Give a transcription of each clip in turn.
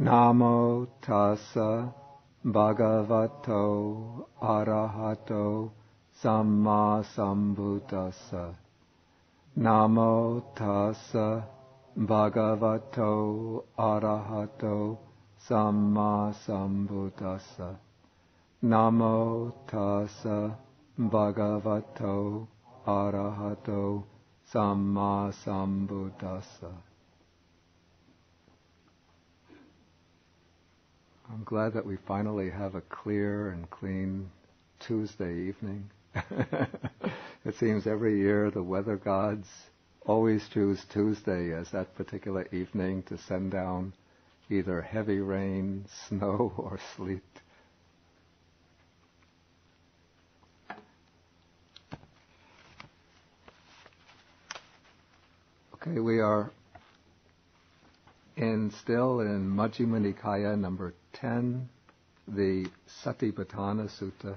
Namo tassa bhagavato arahato samma sambuddhassa. Namo tassa bhagavato arahato samma sambuddhassa. Namo tassa bhagavato arahato samma sambuddhassa. I'm glad that we finally have a clear and clean Tuesday evening. It seems every year the weather gods always choose Tuesday as that particular evening to send down either heavy rain, snow, or sleet. Okay, we are still in Majjhima Nikaya number 10, the Satipatthana Sutta.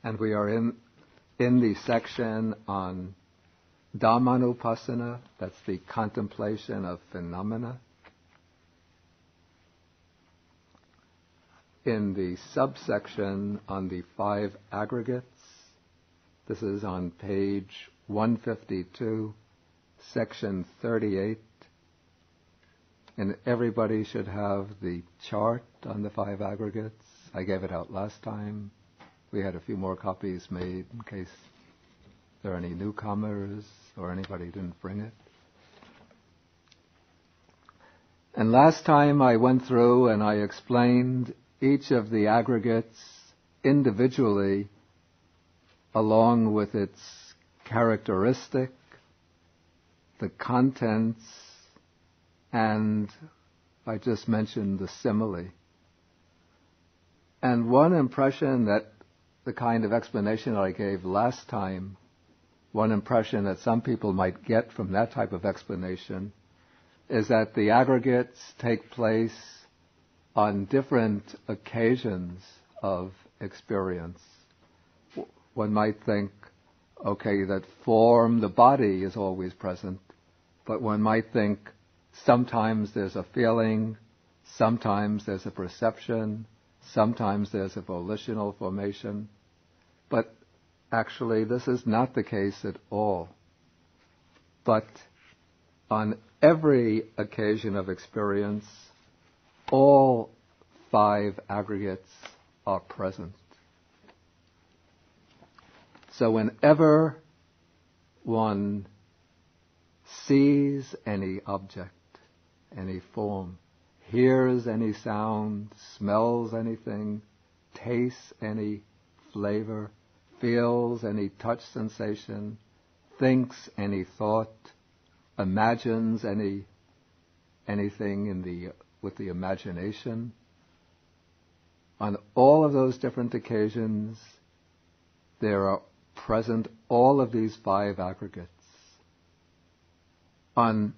And we are in the section on Dhammanupassana, that's the contemplation of phenomena. In the subsection on the 5 aggregates, this is on page 152, section 38, and everybody should have the chart on the 5 aggregates. I gave it out last time. We had a few more copies made in case there are any newcomers or anybody didn't bring it. And last time I went through and I explained each of the aggregates individually along with its characteristic, the contents, and I just mentioned the simile. And one impression that the kind of explanation that I gave last time, one impression that some people might get from that type of explanation is that the aggregates take place on different occasions of experience. One might think, okay, that form, the body, is always present, but one might think sometimes there's a feeling, sometimes there's a perception, sometimes there's a volitional formation. But actually, this is not the case at all. But on every occasion of experience, all 5 aggregates are present. So whenever one sees any object, any form, hears any sound, smells anything, tastes any flavor, feels any touch sensation, thinks any thought, imagines anything with the imagination, on all of those different occasions, there are present all of these 5 aggregates. On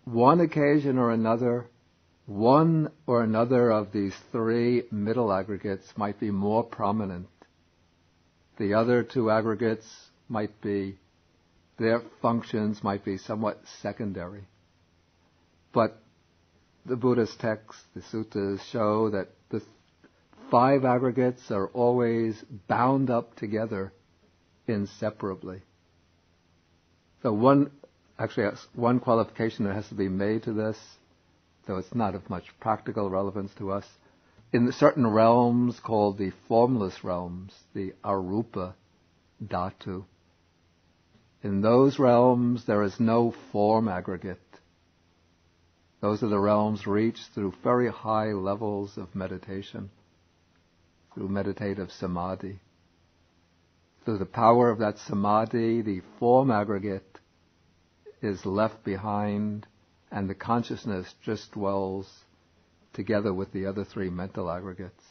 one occasion or another, one or another of these 3 middle aggregates might be more prominent. The other 2 aggregates their functions might be somewhat secondary. But the Buddhist texts, the suttas, show that the 5 aggregates are always bound up together inseparably. So one qualification that has to be made to this, though it's not of much practical relevance to us. In certain realms called the formless realms, the arupa dhatu, in those realms there is no form aggregate. Those are the realms reached through very high levels of meditation, through meditative samadhi. Through the power of that samadhi, the form aggregate is left behind and the consciousness just dwells together with the other 3 mental aggregates.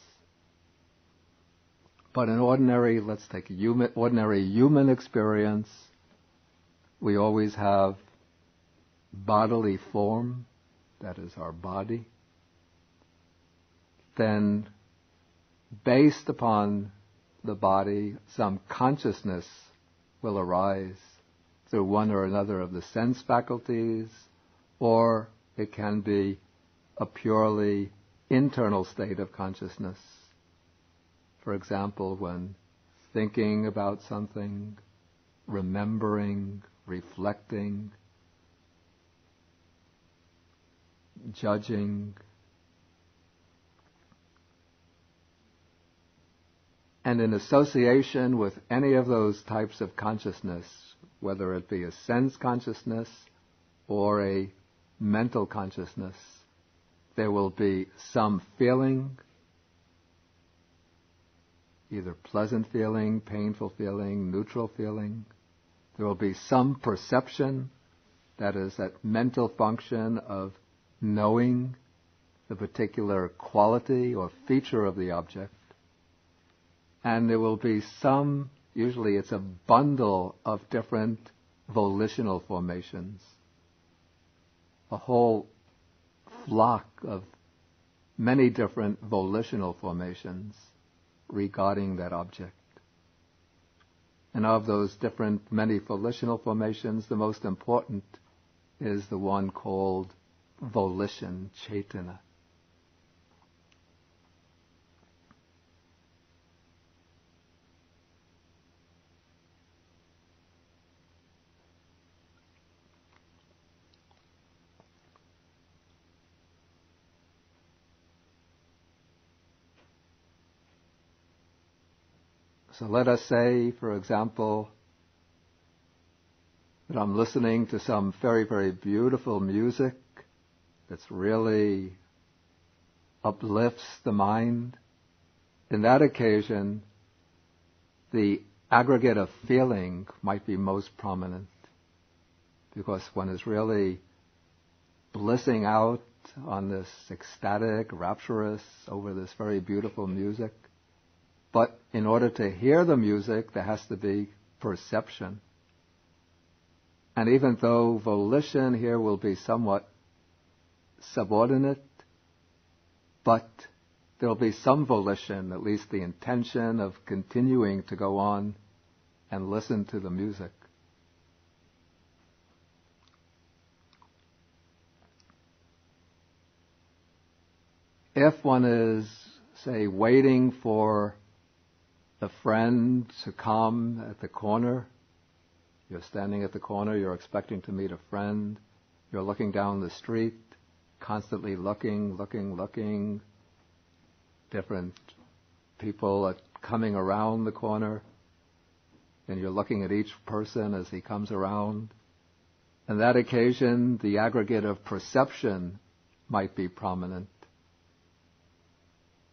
But in ordinary human experience, we always have bodily form, that is our body. Then, based upon the body, some consciousness will arise through one or another of the sense faculties, or it can be a purely internal state of consciousness. For example, when thinking about something, remembering, reflecting, judging, and in association with any of those types of consciousness, whether it be a sense consciousness or a mental consciousness, there will be some feeling, either pleasant feeling, painful feeling, neutral feeling. There will be some perception, that is, that mental function of knowing the particular quality or feature of the object. And there will be some, usually it's a bundle of different volitional formations, a whole flock of many different volitional formations regarding that object. And of those different many volitional formations, the most important is the one called volition, cetana. So let us say, for example, that I'm listening to some very, very beautiful music that's really uplifts the mind. In that occasion, the aggregate of feeling might be most prominent, because one is really blissing out on this ecstatic, rapturous, over this very beautiful music. But in order to hear the music, there has to be perception. And even though volition here will be somewhat subordinate, but there will be some volition, at least the intention of continuing to go on and listen to the music. If one is, say, waiting for a friend to come at the corner, you're standing at the corner, you're expecting to meet a friend, you're looking down the street, constantly looking, different people are coming around the corner, and you're looking at each person as he comes around. On that occasion, the aggregate of perception might be prominent,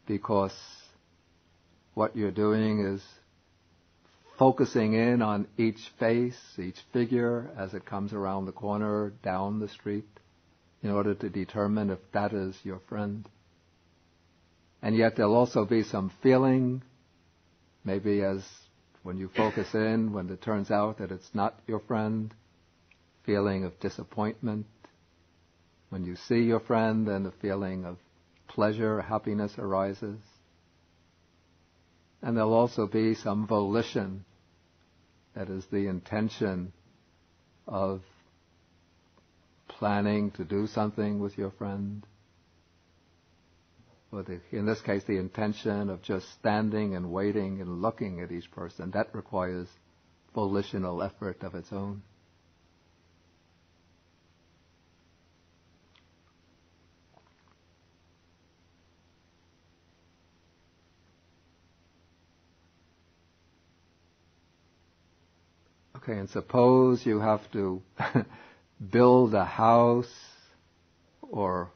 because what you're doing is focusing in on each face, each figure as it comes around the corner, down the street, in order to determine if that is your friend. And yet there'll also be some feeling, maybe as when you focus in, when it turns out that it's not your friend, feeling of disappointment. When you see your friend, then a feeling of pleasure, happiness arises. And there'll also be some volition, that is the intention of planning to do something with your friend. Or in this case, the intention of just standing and waiting and looking at each person. That requires volitional effort of its own. Okay, and suppose you have to build a house or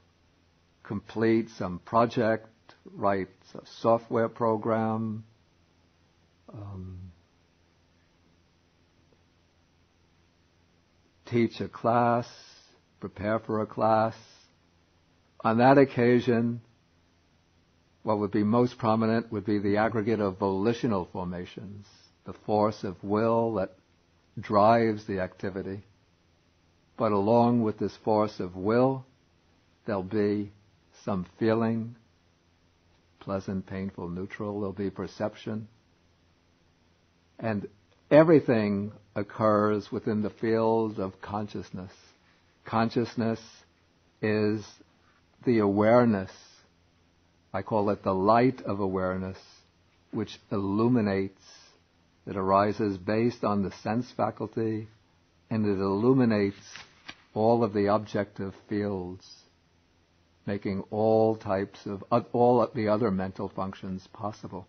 complete some project, write a software program, teach a class, prepare for a class. On that occasion, what would be most prominent would be the aggregate of volitional formations, the force of will that drives the activity. But along with this force of will, there'll be some feeling, pleasant, painful, neutral. There'll be perception. And everything occurs within the field of consciousness. consciousness is the awareness. I call it the light of awareness, which illuminates. It arises based on the sense faculty, and it illuminates all of the objective fields, making all the other mental functions possible.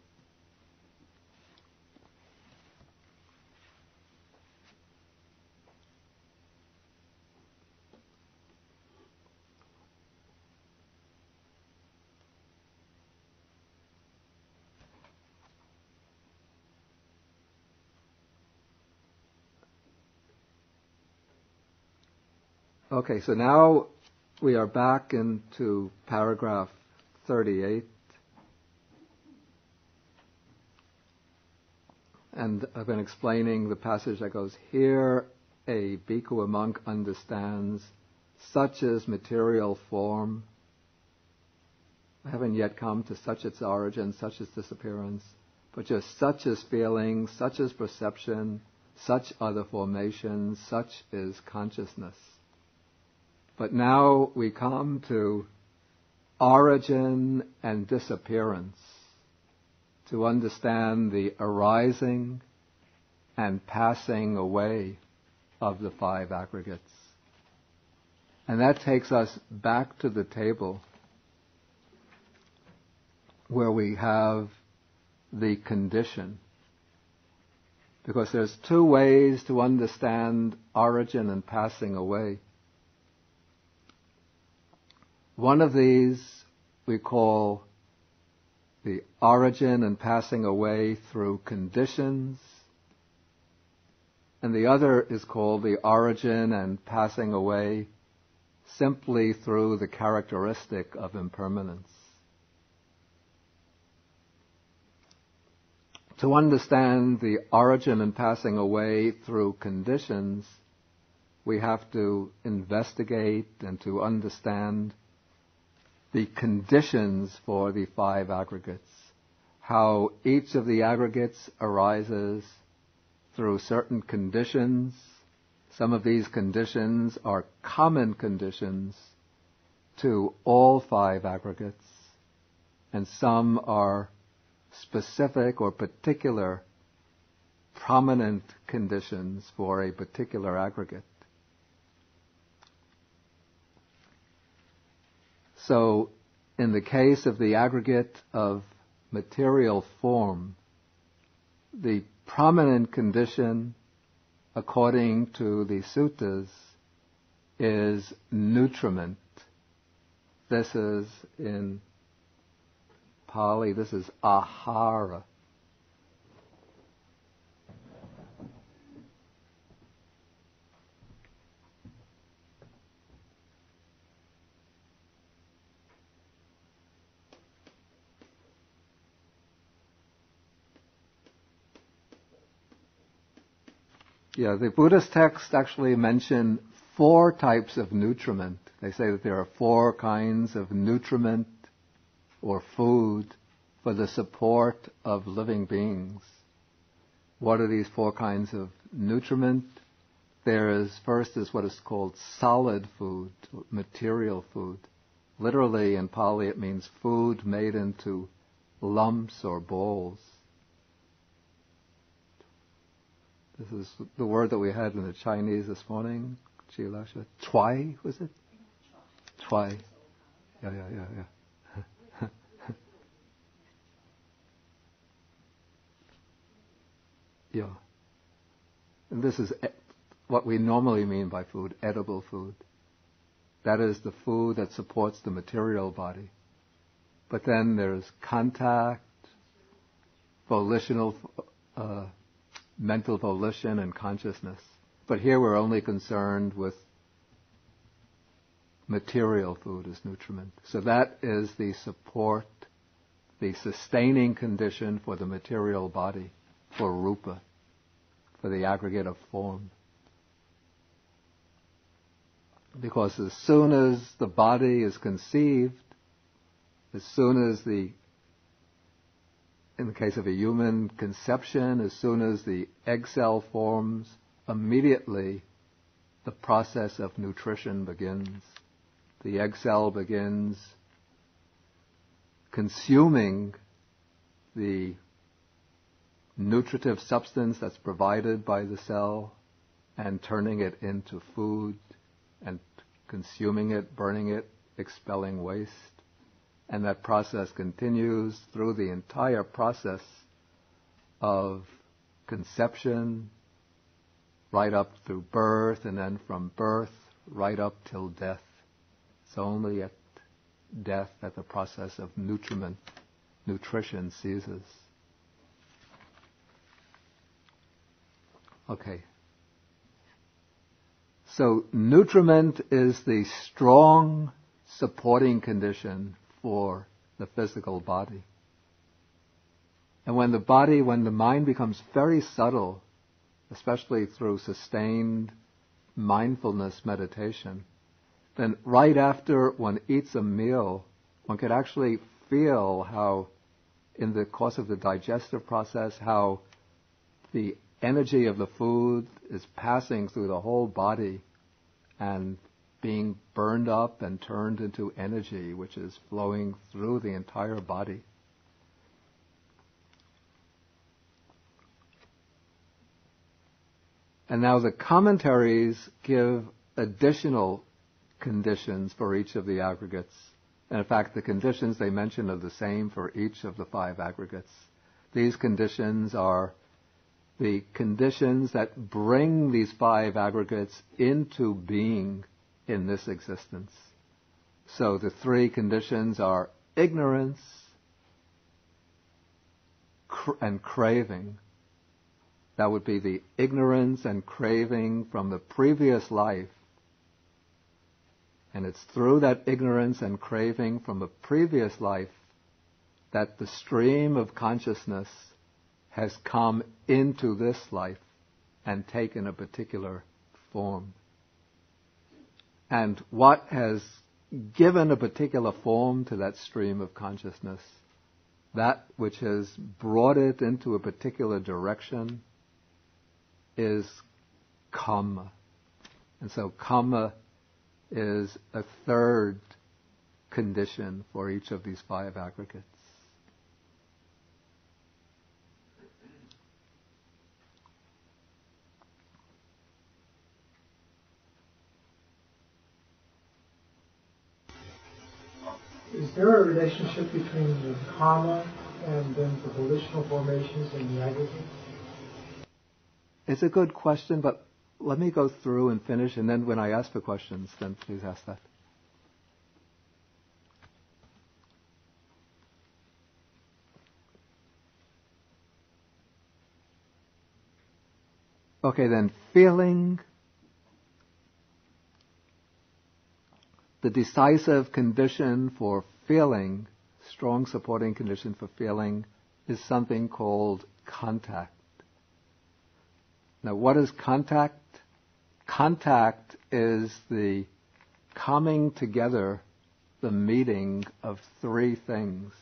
Okay, so now we are back into paragraph 38. And I've been explaining the passage that goes, here a bhikkhu, a monk, understands such is material form. I haven't yet come to such its origin, such its disappearance, but just such is feeling, such is perception, such are the formations, such is consciousness. But now we come to origin and disappearance, to understand the arising and passing away of the five aggregates. And that takes us back to the table where we have the condition. Because there's two ways to understand origin and passing away. One of these we call the origin and passing away through conditions, and the other is called the origin and passing away simply through the characteristic of impermanence. To understand the origin and passing away through conditions, we have to investigate and to understand the conditions for the five aggregates, how each of the aggregates arises through certain conditions. Some of these conditions are common conditions to all five aggregates, and some are specific or particular prominent conditions for a particular aggregate. So, in the case of the aggregate of material form, the prominent condition, according to the suttas, is nutriment. This is in Pali, this is ahara. Yeah, the Buddhist texts actually mention 4 types of nutriment. They say that there are 4 kinds of nutriment or food for the support of living beings. What are these 4 kinds of nutriment? First is what is called solid food, material food. Literally in Pali it means food made into lumps or balls. This is the word that we had in the Chinese this morning, Chilasha. Twai, was it? Twai. Yeah. Yeah. And this is what we normally mean by food, edible food. That is the food that supports the material body. But then there's contact, volitional, mental volition and consciousness. But here we're only concerned with material food as nutriment. So that is the support, the sustaining condition for the material body, for rupa, for the aggregate of form. Because as soon as the body is conceived, as soon as in the case of a human conception, as soon as the egg cell forms, immediately the process of nutrition begins. The egg cell begins consuming the nutritive substance that's provided by the cell and turning it into food and consuming it, burning it, expelling waste. And that process continues through the entire process of conception, right up through birth, and then from birth right up till death. It's only at death that the process of nutrition ceases. Okay. So nutriment is the strong supporting condition for the physical body. And when the mind becomes very subtle, especially through sustained mindfulness meditation, then right after one eats a meal, one could actually feel how, in the course of the digestive process, how the energy of the food is passing through the whole body and being burned up and turned into energy, which is flowing through the entire body. And now the commentaries give additional conditions for each of the aggregates. And in fact, the conditions they mention are the same for each of the 5 aggregates. These conditions are the conditions that bring these 5 aggregates into being in this existence. So the 3 conditions are ignorance and craving. That would be the ignorance and craving from the previous life. And it's through that ignorance and craving from a previous life that the stream of consciousness has come into this life and taken a particular form. And what has given a particular form to that stream of consciousness, that which has brought it into a particular direction, is karma. And so karma is a third condition for each of these 5 aggregates. Is there a relationship between the karma and then the volitional formations in the aggregate? It's a good question, but let me go through and finish, and then when I ask for questions, then please ask that. Okay, then feeling. The decisive condition for feeling, strong supporting condition for feeling, is something called contact. Now, what is contact? Contact is the coming together, the meeting of 3 things.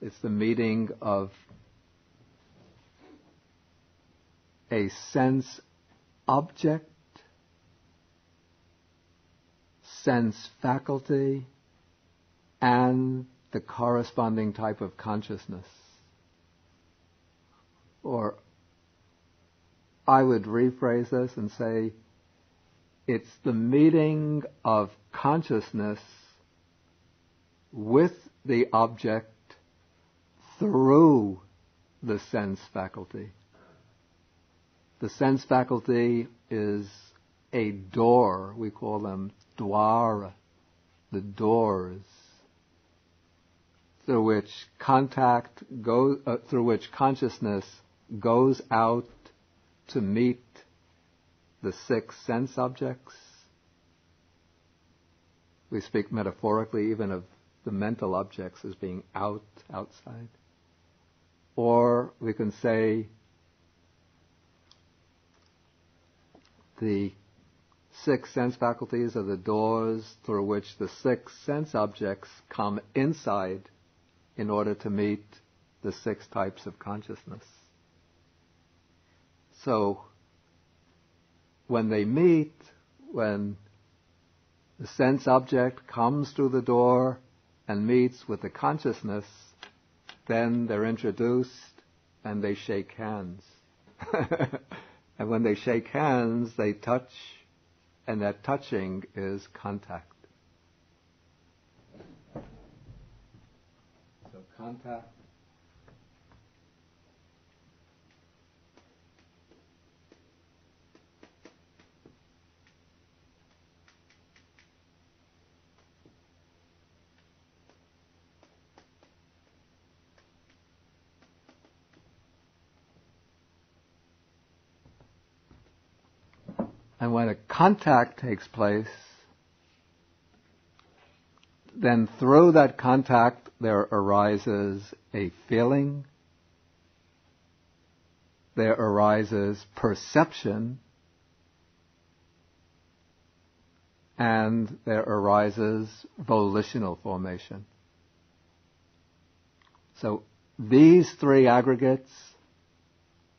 It's the meeting of a sense object, sense faculty, and the corresponding type of consciousness. Or I would rephrase this and say, it's the meeting of consciousness with the object through the sense faculty. The sense faculty is a door. We call them dwara, the doors, through which through which consciousness goes out to meet the 6 sense objects. We speak metaphorically even of the mental objects as being outside. Or we can say the 6 sense faculties are the doors through which the 6 sense objects come inside in order to meet the 6 types of consciousness. So, when they meet, when the sense object comes through the door and meets with the consciousness, then they're introduced and they shake hands. And when they shake hands, they touch, and that touching is contact. So contact. And when a contact takes place, then through that contact there arises a feeling, there arises perception, and there arises volitional formation. So these three aggregates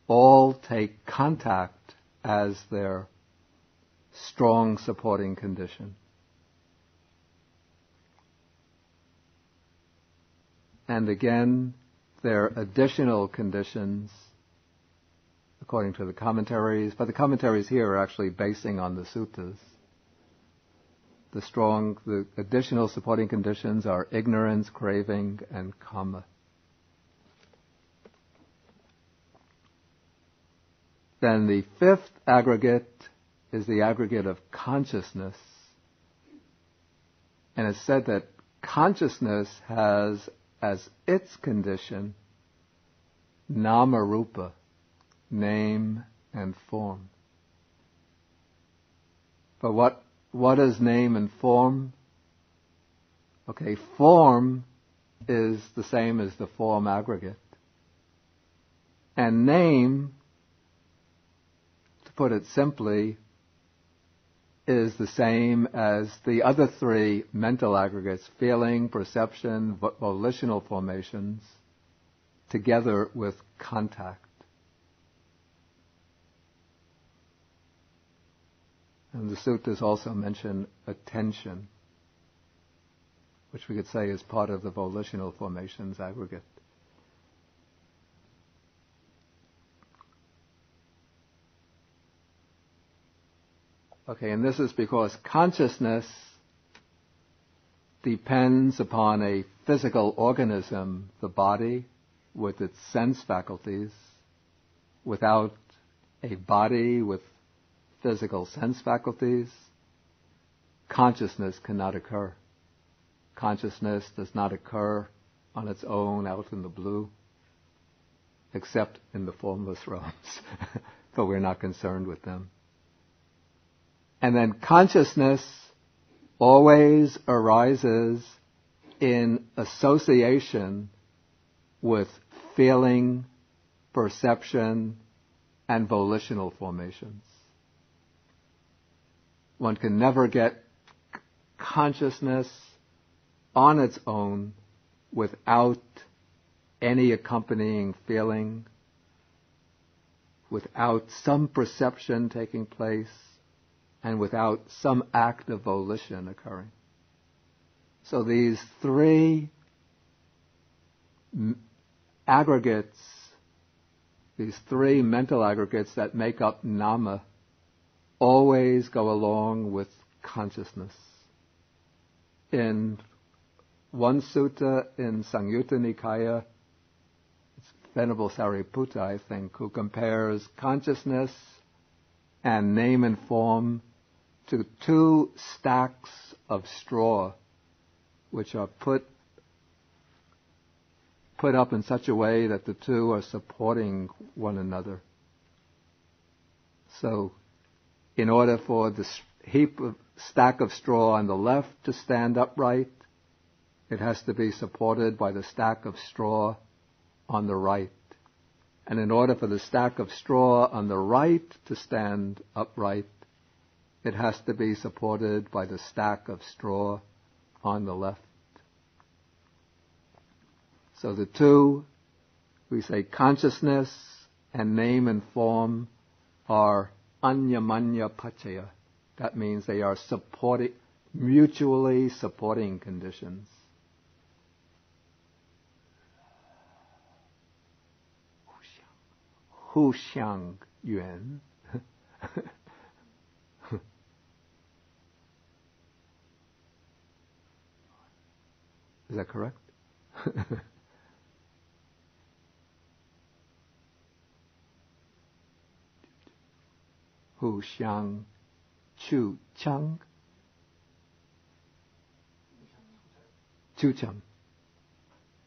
all take contact as their strong supporting condition. And again, there are additional conditions according to the commentaries, but the commentaries here are actually basing on the suttas. The additional supporting conditions are ignorance, craving, and kama. Then the fifth aggregate is the aggregate of consciousness. And it's said that consciousness has as its condition nama rupa, name and form. But what is name and form? Okay, form is the same as the form aggregate. And name, to put it simply, is the same as the other three mental aggregates, feeling, perception, volitional formations, together with contact. And the suttas also mention attention, which we could say is part of the volitional formations aggregate. Okay, and this is because consciousness depends upon a physical organism, the body, with its sense faculties. Without a body with physical sense faculties, consciousness cannot occur. Consciousness does not occur on its own out in the blue, except in the formless realms, but we're not concerned with them. And then consciousness always arises in association with feeling, perception, and volitional formations. One can never get consciousness on its own without any accompanying feeling, without some perception taking place, and without some act of volition occurring. So these three aggregates, these three mental aggregates that make up nama, always go along with consciousness. In one sutta in Samyutta Nikaya, it's Venerable Sariputta, I think, who compares consciousness and name and form to two stacks of straw which are put up in such a way that the two are supporting one another. So, in order for the stack of straw on the left to stand upright, it has to be supported by the stack of straw on the right. And in order for the stack of straw on the right to stand upright, it has to be supported by the stack of straw on the left. So the two, we say consciousness and name and form, are anyamanya pachaya. That means they are mutually supporting conditions. Hu xiang yuan. Is that correct? Hu xiang chu chang. Chu chang.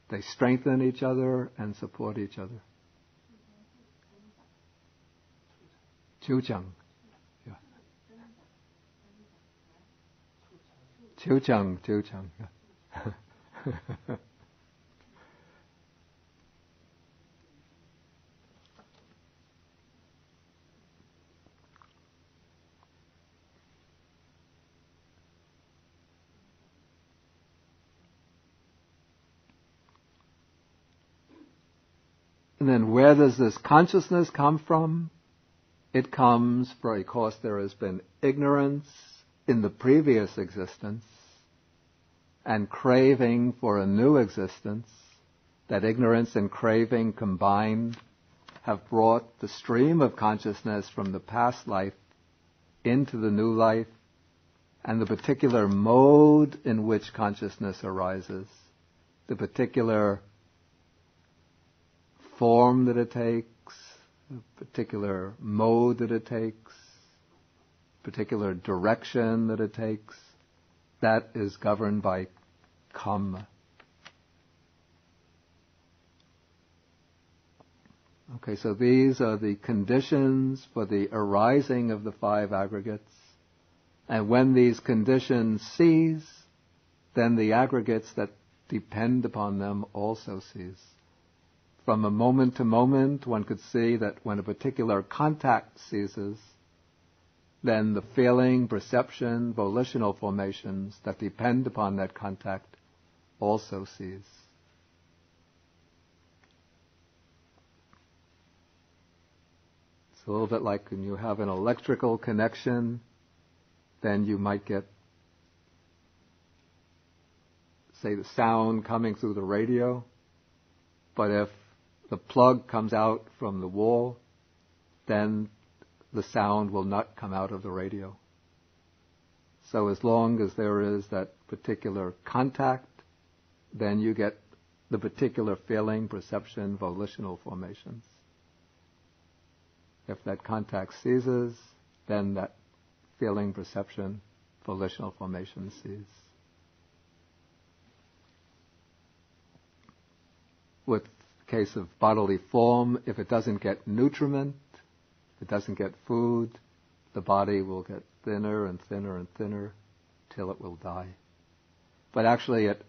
They strengthen each other and support each other. Chu chang. Yeah. Chu chang. Yeah. And then where does this consciousness come from? It comes because there has been ignorance in the previous existence and craving for a new existence. That ignorance and craving combined have brought the stream of consciousness from the past life into the new life, and the particular mode in which consciousness arises, the particular form that it takes, the particular mode that it takes, particular direction that it takes, that is governed by karma. Okay, so these are the conditions for the arising of the five aggregates. And when these conditions cease, then the aggregates that depend upon them also cease. From a moment to moment, one could see that when a particular contact ceases, then the feeling, perception, volitional formations that depend upon that contact also cease. It's a little bit like when you have an electrical connection, then you might get, say, the sound coming through the radio. But if the plug comes out from the wall, then the sound will not come out of the radio. So as long as there is that particular contact, then you get the particular feeling, perception, volitional formations. If that contact ceases, then that feeling, perception, volitional formation cease. With the case of bodily form, if it doesn't get nutriment, if it doesn't get food, the body will get thinner and thinner and thinner till it will die. But actually at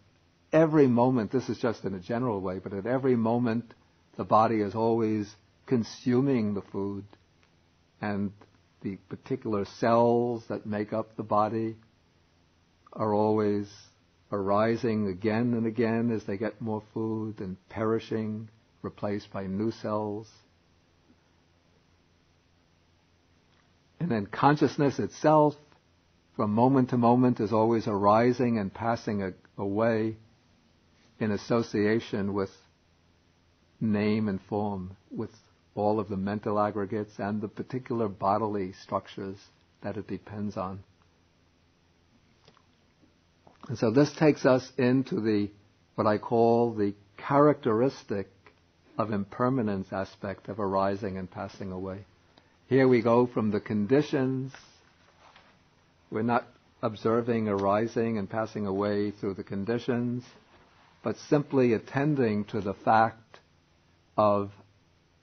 every moment, this is just in a general way, but at every moment the body is always consuming the food, and the particular cells that make up the body are always arising again and again as they get more food and perishing, replaced by new cells. And then consciousness itself, from moment to moment, is always arising and passing away in association with name and form, with all of the mental aggregates and the particular bodily structures that it depends on. And so this takes us into what I call the characteristic of impermanence aspect of arising and passing away. Here we go from the conditions. We're not observing arising and passing away through the conditions, but simply attending to the fact of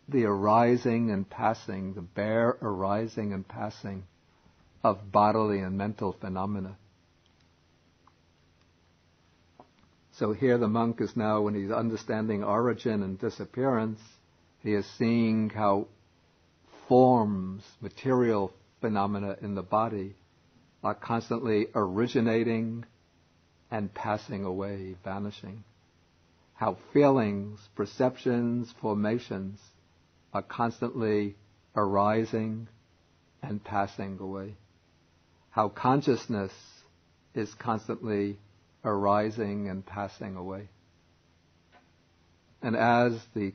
the arising and passing, the bare arising and passing of bodily and mental phenomena. So here the monk is now, when he's understanding origin and disappearance, he is seeing how forms, material phenomena in the body are constantly originating and passing away, vanishing. How feelings, perceptions, formations are constantly arising and passing away. How consciousness is constantly arising and passing away. And as the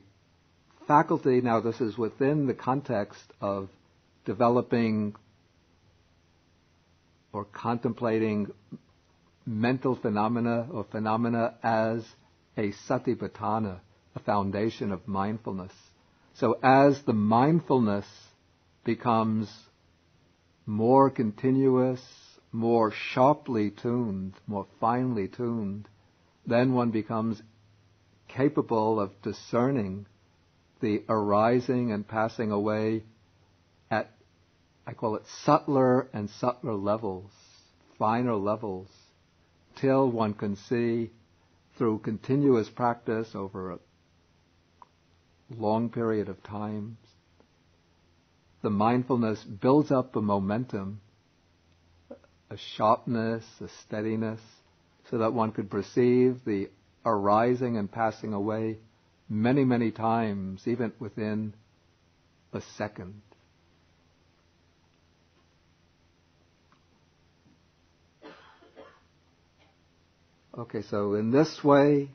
faculty, now this is within the context of developing or contemplating mental phenomena or phenomena as a satipatthana, a foundation of mindfulness. So as the mindfulness becomes more continuous, more sharply tuned, more finely tuned, then one becomes capable of discerning the arising and passing away at, I call it, subtler and subtler levels, finer levels, till one can see through continuous practice over a long period of time, the mindfulness builds up a momentum, a sharpness, a steadiness, so that one could perceive the arising and passing away many, many times, even within a second. Okay, so in this way,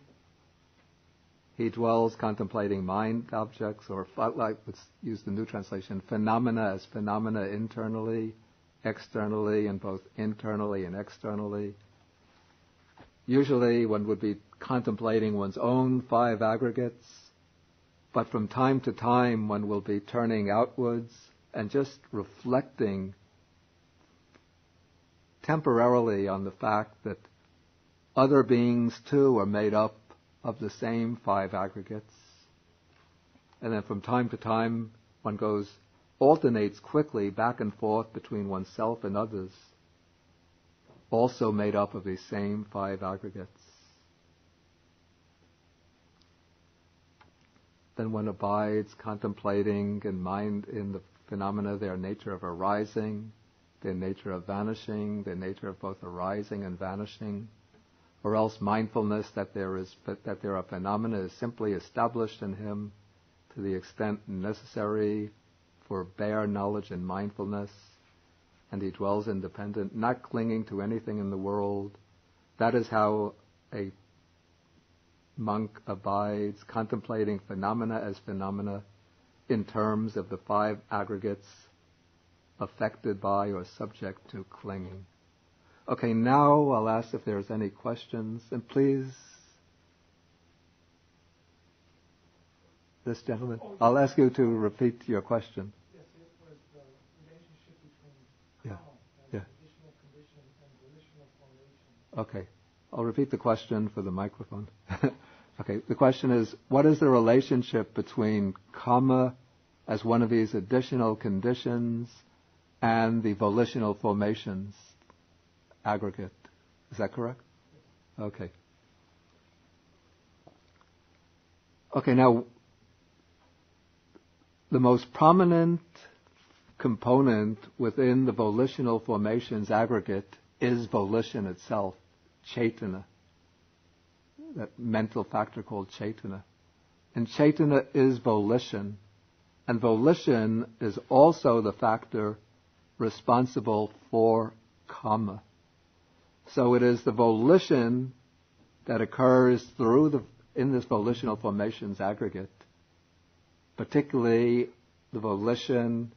he dwells contemplating mind objects, or like, let's use the new translation, phenomena as phenomena internally, externally, and both internally and externally. Usually one would be contemplating one's own 5 aggregates, but from time to time one will be turning outwards and just reflecting temporarily on the fact that other beings too are made up of the same 5 aggregates. And then from time to time one alternates quickly back and forth between oneself and others, also made up of these same 5 aggregates. Then one abides contemplating in mind in the phenomena, their nature of arising, their nature of vanishing, their nature of both arising and vanishing, or else mindfulness that there are phenomena is simply established in him to the extent necessary for bare knowledge and mindfulness, and he dwells independent, not clinging to anything in the world. That is how a monk abides, contemplating phenomena as phenomena in terms of the 5 aggregates affected by or subject to clinging. Okay, now I'll ask if there's any questions, and please, this gentleman, I'll ask you to repeat your question. Yes, it was the relationship between karma as additional condition and volitional formation. Okay, I'll repeat the question for the microphone. Okay, the question is, what is the relationship between karma as one of these additional conditions and the volitional formations aggregate? Is that correct? Okay. Okay, now, the most prominent component within the volitional formations aggregate is volition itself, chaitana, that mental factor called chaitana. And chaitana is volition, and volition is also the factor responsible for karma. So it is the volition that occurs in this volitional formations aggregate, particularly the volition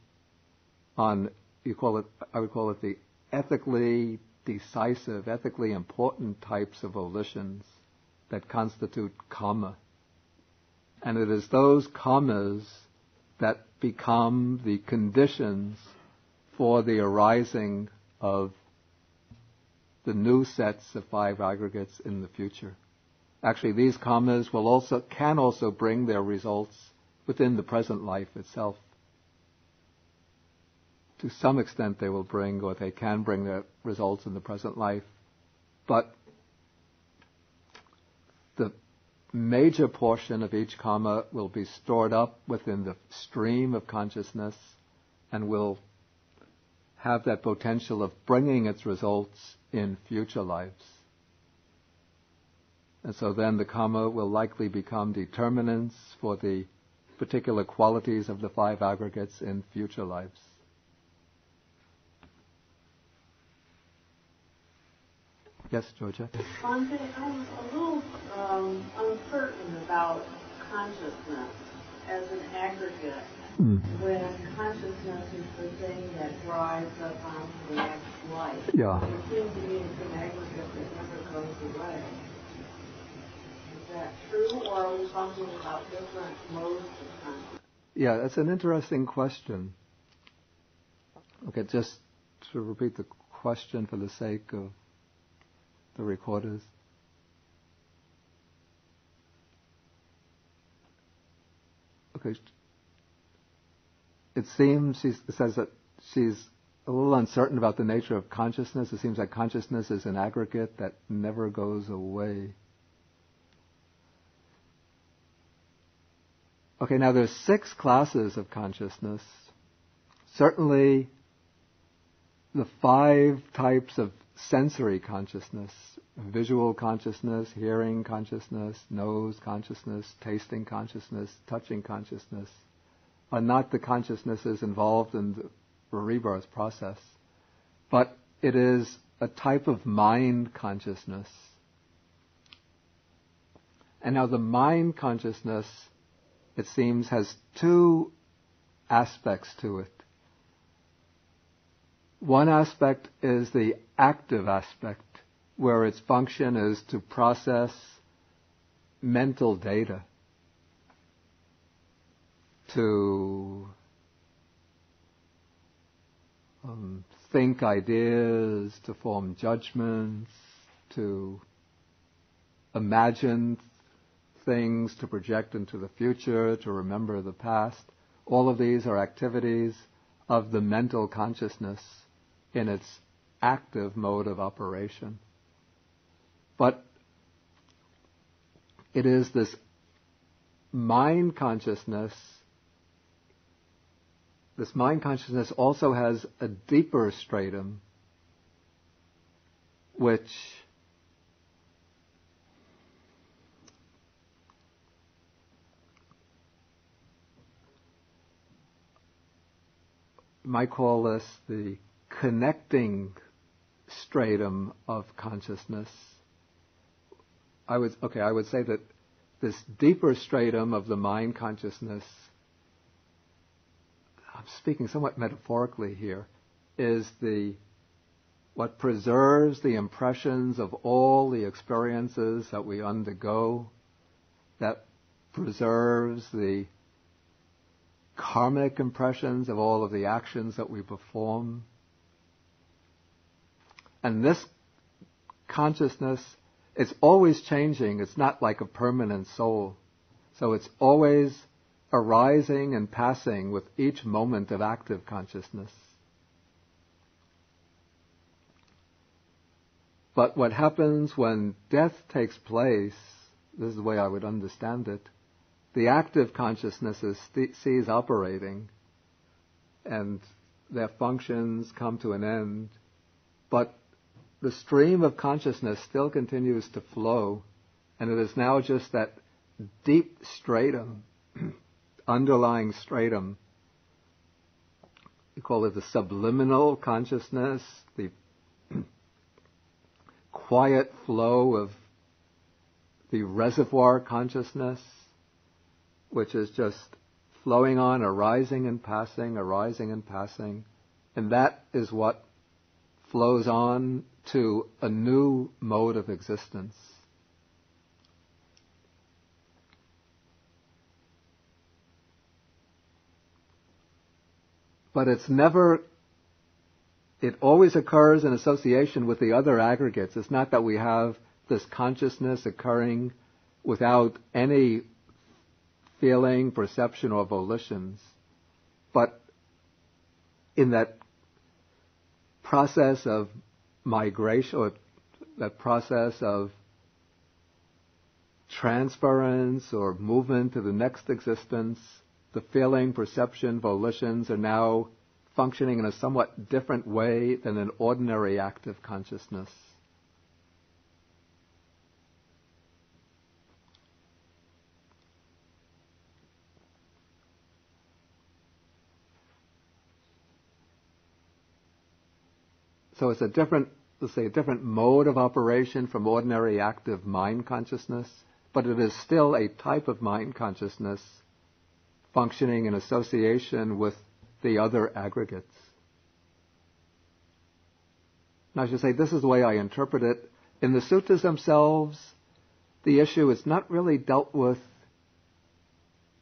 on, I would call it the ethically decisive, ethically important types of volitions that constitute karma. And it is those karmas that become the conditions for the arising of the new sets of 5 aggregates in the future. Actually, these karmas can also bring their results within the present life itself. To some extent they will bring, or they can bring their results in the present life, but the major portion of each karma will be stored up within the stream of consciousness and will have that potential of bringing its results in future lives. And so then the karma will likely become determinants for the particular qualities of the 5 aggregates in future lives. Yes, Georgia? Bhante, I'm a little uncertain about consciousness as an aggregate, when consciousness is the thing that drives us on to the next life. Yeah. It seems to me it's an aggregate that never goes away. Is that true, or are we talking about different modes of consciousness? Yeah, that's an interesting question. Okay, just to repeat the question for the sake of the recorders. Okay. It seems she says that she's a little uncertain about the nature of consciousness. It seems like consciousness is an aggregate that never goes away. Okay, now there's 6 classes of consciousness. Certainly the 5 types of sensory consciousness: visual consciousness, hearing consciousness, nose consciousness, tasting consciousness, touching consciousness, are not the consciousnesses involved in the rebirth process, but it is a type of mind consciousness. And now the mind consciousness, it seems, has 2 aspects to it. One aspect is the active aspect, where its function is to process mental data, to think ideas, to form judgments, to imagine things, to project into the future, to remember the past. All of these are activities of the mental consciousness in its active mode of operation. But it is this mind consciousness also has a deeper stratum, which might call this the connecting stratum of consciousness. I would say that this deeper stratum of the mind consciousness, I'm speaking somewhat metaphorically here, is what preserves the impressions of all the experiences that we undergo, that preserves the karmic impressions of all of the actions that we perform. And this consciousness, it's always changing. It's not like a permanent soul. So it's always arising and passing with each moment of active consciousness. But what happens when death takes place, this is the way I would understand it, the active consciousnesses cease operating and their functions come to an end, but the stream of consciousness still continues to flow, and it is now just that deep stratum, underlying stratum. We call it the subliminal consciousness, the quiet flow of the reservoir consciousness, which is just flowing on, arising and passing, and that is what flows on to a new mode of existence. But it always occurs in association with the other aggregates. It's not that we have this consciousness occurring without any feeling, perception, or volitions. But in that process of migration, or that process of transference or movement to the next existence, the feeling, perception, volitions are now functioning in a somewhat different way than an ordinary active consciousness. So it's a different let's say, a different mode of operation from ordinary active mind consciousness, but it is still a type of mind consciousness functioning in association with the other aggregates. And I should say, this is the way I interpret it. In the suttas themselves, the issue is not really dealt with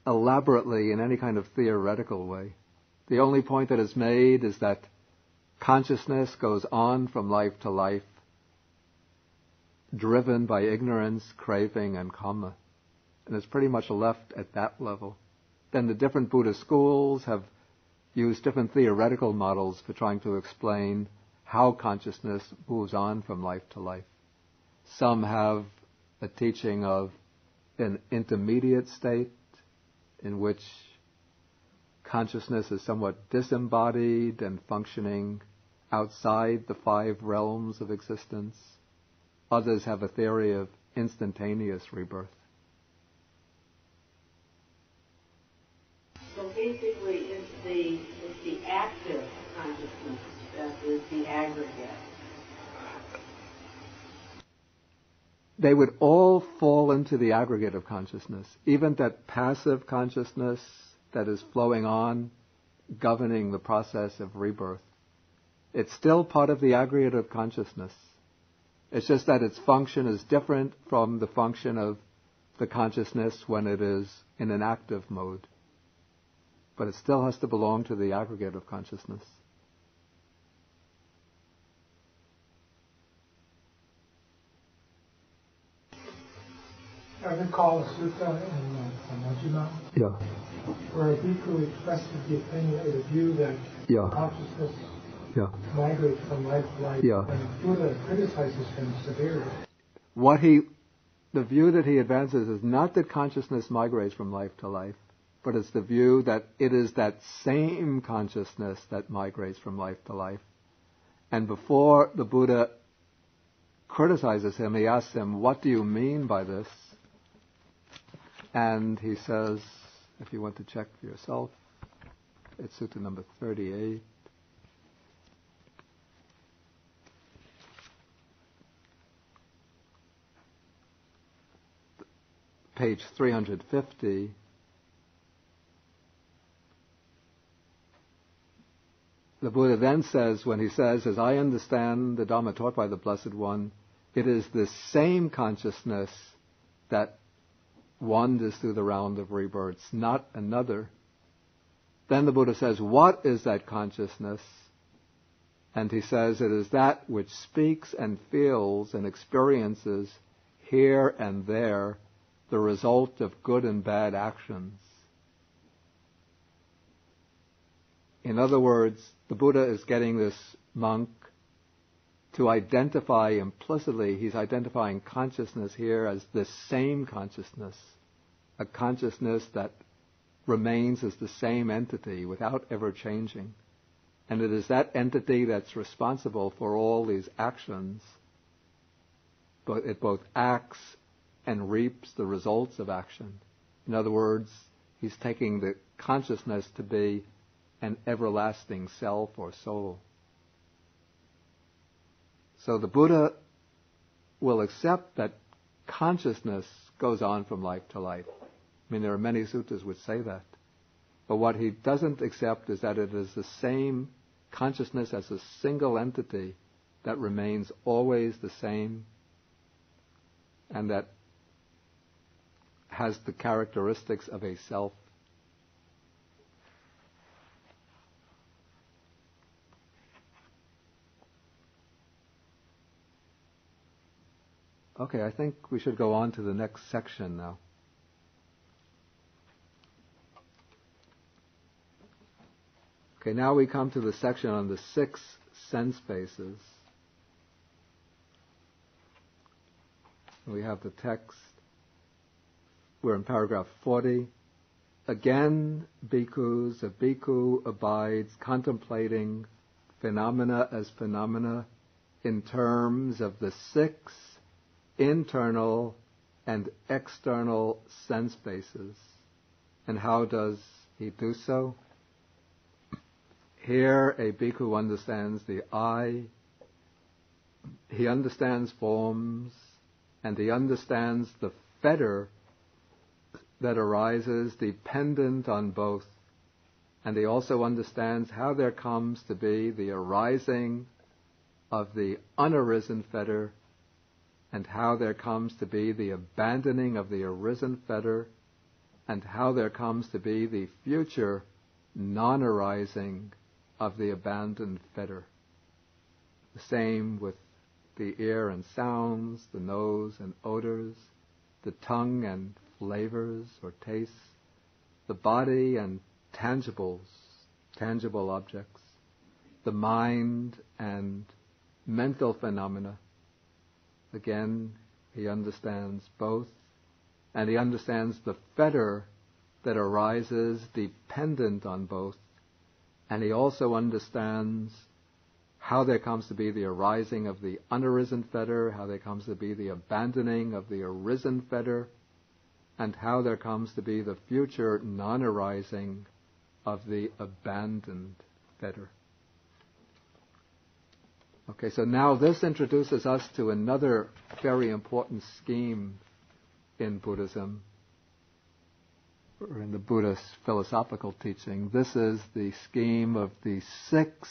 elaborately in any kind of theoretical way. The only point that is made is that consciousness goes on from life to life, driven by ignorance, craving, and kama. And it's pretty much left at that level. Then the different Buddhist schools have used different theoretical models for trying to explain how consciousness moves on from life to life. Some have a teaching of an intermediate state in which consciousness is somewhat disembodied and functioning outside the 5 realms of existence. Others have a theory of instantaneous rebirth. So basically, it's the active consciousness that is the aggregate. They would all fall into the aggregate of consciousness. Even that passive consciousness that is flowing on, governing the process of rebirth. It's still part of the aggregate of consciousness. It's just that its function is different from the function of the consciousness when it is in an active mode. But it still has to belong to the aggregate of consciousness. I recall a sutta in Majjhima where a bhikkhu expresses the opinion or the view that consciousness migrates from life to life, and Buddha criticizes him severely. The view that he advances is not that consciousness migrates from life to life, but it's the view that it is that same consciousness that migrates from life to life. And before the Buddha criticizes him, he asks him, "What do you mean by this?" And he says, if you want to check for yourself, it's Sutta number 38. Page 350. The Buddha then says, when he says, as I understand the Dhamma taught by the Blessed One, it is the same consciousness that wanders through the round of rebirths, not another. Then the Buddha says, what is that consciousness? And he says, it is that which speaks and feels and experiences here and there the result of good and bad actions. In other words, the Buddha is getting this monk to identify implicitly, he's identifying consciousness here as the same consciousness, a consciousness that remains as the same entity without ever changing. And it is that entity that's responsible for all these actions, but it both acts and reaps the results of action. In other words, he's taking the consciousness to be an everlasting self or soul. So the Buddha will accept that consciousness goes on from life to life. I mean, there are many suttas which say that. But what he doesn't accept is that it is the same consciousness as a single entity that remains always the same and that has the characteristics of a self. Okay, I think we should go on to the next section now. Okay, now we come to the section on the 6 sense bases. We have the text. We're in paragraph 40. Again, bhikkhus, a bhikkhu abides contemplating phenomena as phenomena in terms of the 6 internal and external sense bases. And how does he do so? Here, a bhikkhu understands the eye, he understands forms, and he understands the fetter that arises dependent on both. And he also understands how there comes to be the arising of the unarisen fetter, and how there comes to be the abandoning of the arisen fetter, and how there comes to be the future non-arising of the abandoned fetter. The same with the ear and sounds, the nose and odors, the tongue and flavors or tastes, the body and tangible objects, the mind and mental phenomena. Again, he understands both, and he understands the fetter that arises dependent on both, and he also understands how there comes to be the arising of the unarisen fetter, how there comes to be the abandoning of the arisen fetter, and how there comes to be the future non-arising of the abandoned fetter. Okay, so now this introduces us to another very important scheme in Buddhism, or in the Buddhist philosophical teaching. This is the scheme of the 6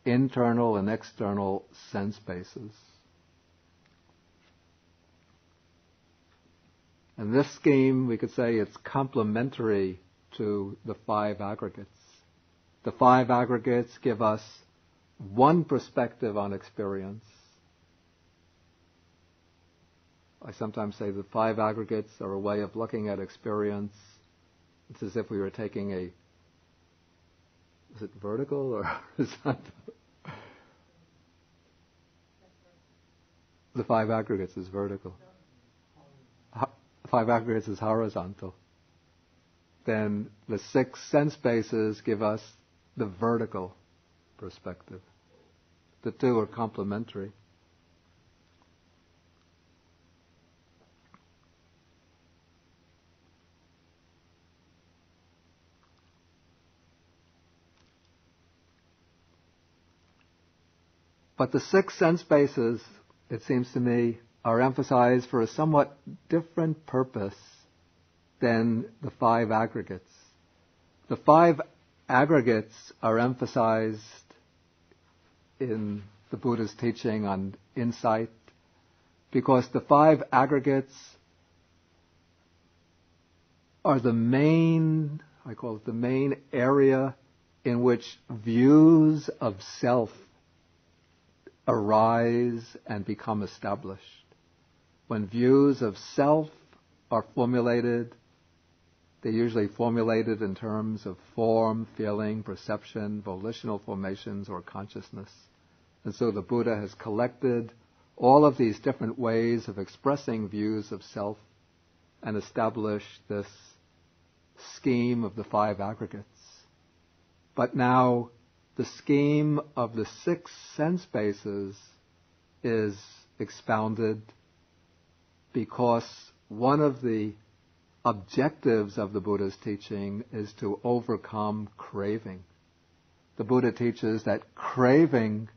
internal and external sense bases. And this scheme, we could say, it's complementary to the 5 aggregates. The 5 aggregates give us one perspective on experience. I sometimes say the 5 aggregates are a way of looking at experience. It's as if we were taking is it vertical or horizontal? The 5 aggregates is vertical. 5 aggregates is horizontal. Then the 6 sense bases give us the vertical perspective. The 2 are complementary. But the 6 sense bases, it seems to me, are emphasized for a somewhat different purpose than the 5 aggregates. The 5 aggregates are emphasized in the Buddha's teaching on insight because the 5 aggregates are the main, I call it the main area in which views of self arise and become established. When views of self are formulated, they're usually formulated in terms of form, feeling, perception, volitional formations, or consciousness. And so the Buddha has collected all of these different ways of expressing views of self and established this scheme of the 5 aggregates. But now the scheme of the 6 sense bases is expounded because one of the objectives of the Buddha's teaching is to overcome craving. The Buddha teaches that craving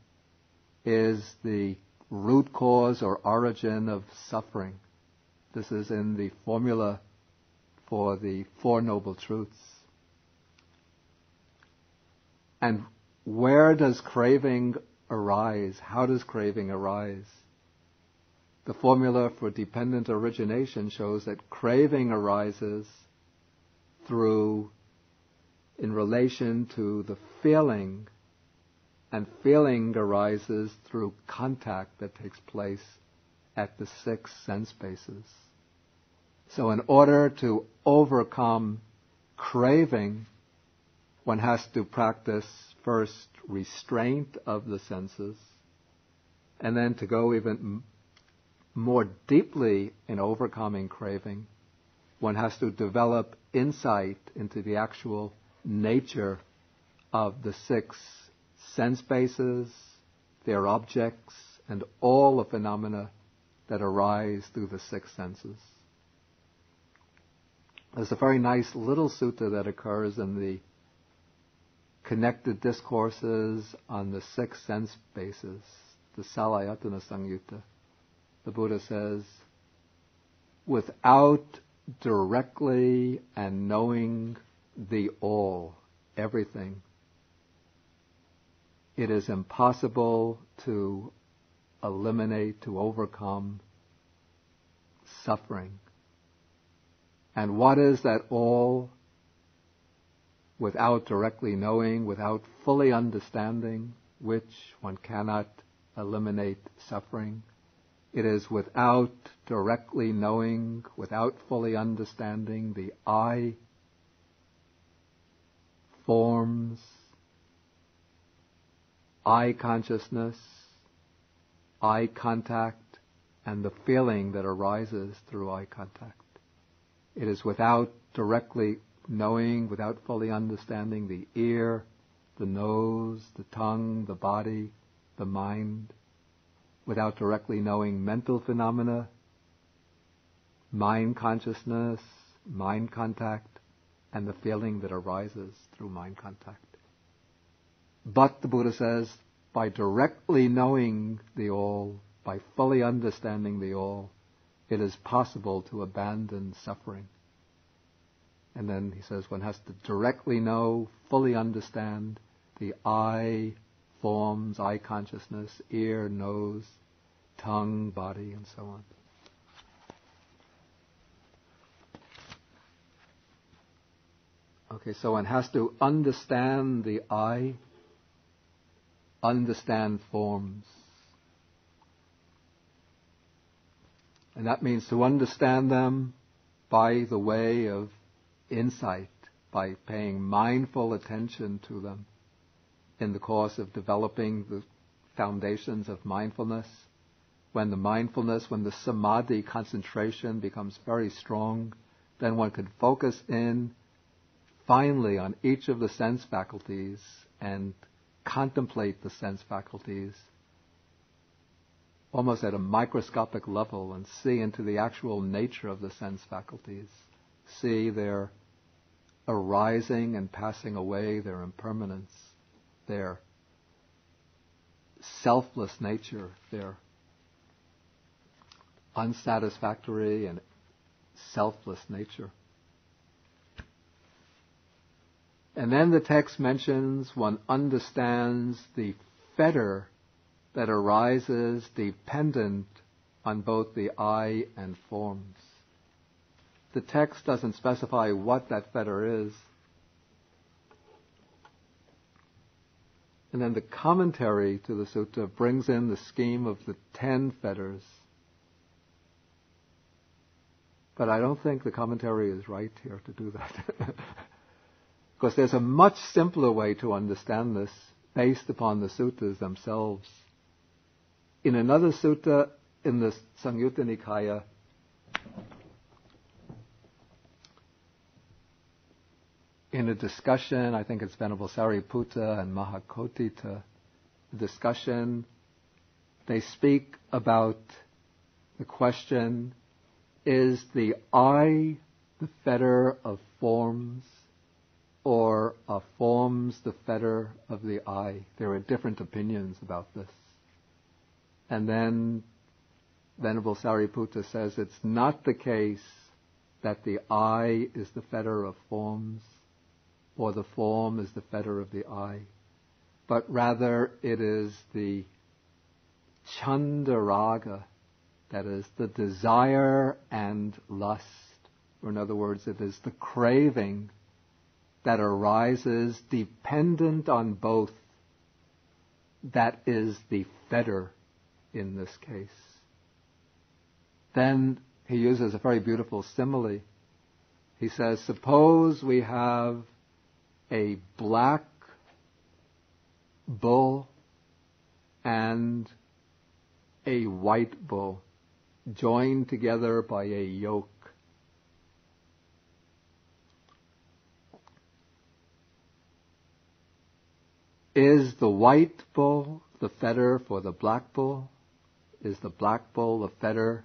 is the root cause or origin of suffering. This is in the formula for the 4 Noble Truths. And where does craving arise? How does craving arise? The formula for dependent origination shows that craving arises in relation to the feeling, and feeling arises through contact that takes place at the 6 sense bases. So in order to overcome craving, one has to practice first restraint of the senses, and then to go even more deeply in overcoming craving, one has to develop insight into the actual nature of the 6 sense bases, their objects, and all the phenomena that arise through the 6 senses. There's a very nice little sutta that occurs in the connected discourses on the 6 sense bases. the Salayatana Samyutta, the Buddha says, without directly and knowing the all, everything, it is impossible to eliminate, to overcome suffering. And what is that all? Without directly knowing, without fully understanding, which one cannot eliminate suffering. It is without directly knowing, without fully understanding the I, forms, eye consciousness, eye contact, and the feeling that arises through eye contact. It is without directly knowing, without fully understanding the ear, the nose, the tongue, the body, the mind, without directly knowing mental phenomena, mind consciousness, mind contact, and the feeling that arises through mind contact. But, the Buddha says, by directly knowing the all, by fully understanding the all, it is possible to abandon suffering. And then he says one has to directly know, fully understand the I, forms, eye consciousness, ear, nose, tongue, body, and so on. Okay, so one has to understand the I, understand forms. And that means to understand them by the way of insight, by paying mindful attention to them in the course of developing the foundations of mindfulness. When the mindfulness, when the samadhi concentration becomes very strong, then one could focus in finally on each of the sense faculties and contemplate the sense faculties almost at a microscopic level and see into the actual nature of the sense faculties, see their arising and passing away, their impermanence, their selfless nature, their unsatisfactory and selfless nature. And then the text mentions one understands the fetter that arises dependent on both the I and forms. The text doesn't specify what that fetter is. And then the commentary to the sutta brings in the scheme of the 10 fetters. But I don't think the commentary is right here to do that. Because there's a much simpler way to understand this based upon the suttas themselves. In another sutta in the Samyutta Nikaya, in a discussion, I think it's Venerable Sariputta and Mahakotita, discussion, they speak about the question, is the I the fetter of forms, or are forms the fetter of the I? There are different opinions about this. And then Venerable Sariputta says it's not the case that the I is the fetter of forms, or the form is the fetter of the I, but rather it is the chandaraga, that is the desire and lust, or in other words, it is the craving that arises dependent on both, that is the fetter in this case. Then he uses a very beautiful simile. He says, suppose we have a black bull and a white bull joined together by a yoke. Is the white bull the fetter for the black bull? Is the black bull the fetter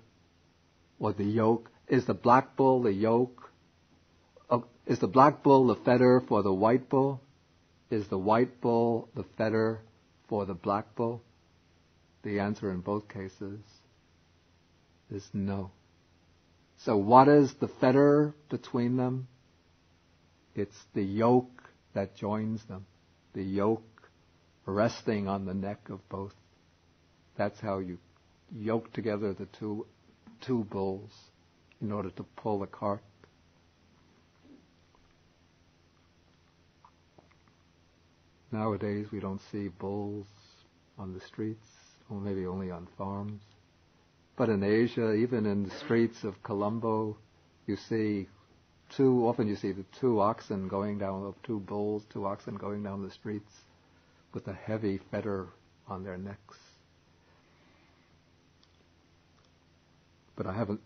or the yoke? Is the black bull the yoke? Is the black bull the fetter for the white bull? Is the white bull the fetter for the black bull? the answer in both cases is no. So what is the fetter between them? It's the yoke that joins them, the yoke resting on the neck of both. That's how you yoke together the two bulls in order to pull the cart. Nowadays we don't see bulls on the streets, or maybe only on farms. But in Asia, even in the streets of Colombo, you see the two oxen going down, two bulls, two oxen going down the streets with a heavy fetter on their necks. But I haven't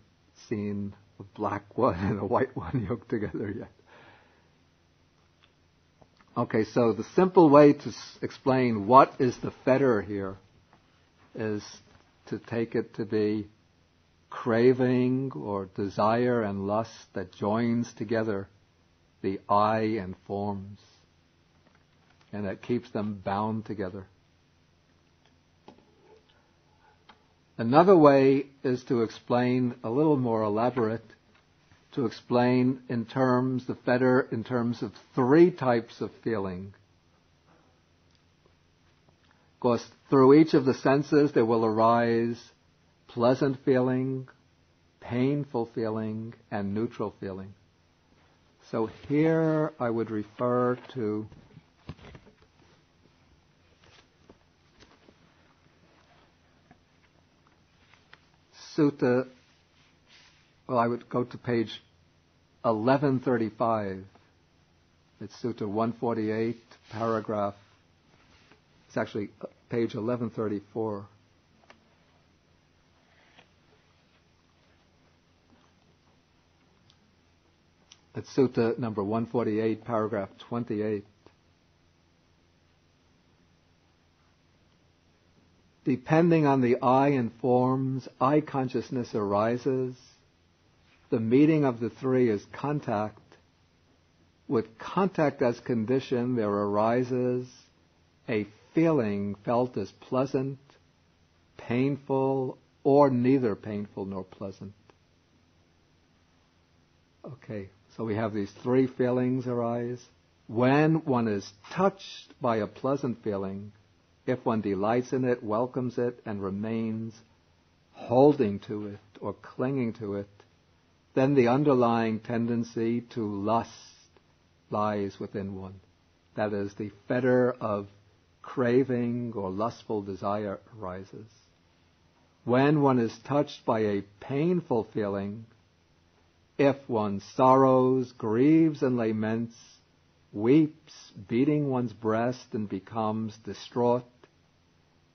seen a black one and a white one yoked together yet. Okay, so the simple way to explain what is the fetter here is to take it to be craving or desire and lust that joins together the I and forms, and that keeps them bound together. Another way is to explain, a little more elaborate, to explain the fetter in terms of three types of feeling. Of course, through each of the senses there will arise pleasant feeling, painful feeling, and neutral feeling. So here I would refer to Sutta. Well, I would go to page 1135. It's Sutta 148, paragraph. It's actually page 1134. It's Sutta number 148, paragraph 28. Depending on the I and forms, I consciousness arises. The meeting of the three is contact. With contact as condition, there arises a feeling felt as pleasant, painful, or neither painful nor pleasant. Okay, so we have these three feelings arise. When one is touched by a pleasant feeling, if one delights in it, welcomes it, and remains holding to it or clinging to it, then the underlying tendency to lust lies within one. That is, the fetter of craving or lustful desire arises. When one is touched by a painful feeling, if one sorrows, grieves, and laments, weeps, beating one's breast, and becomes distraught,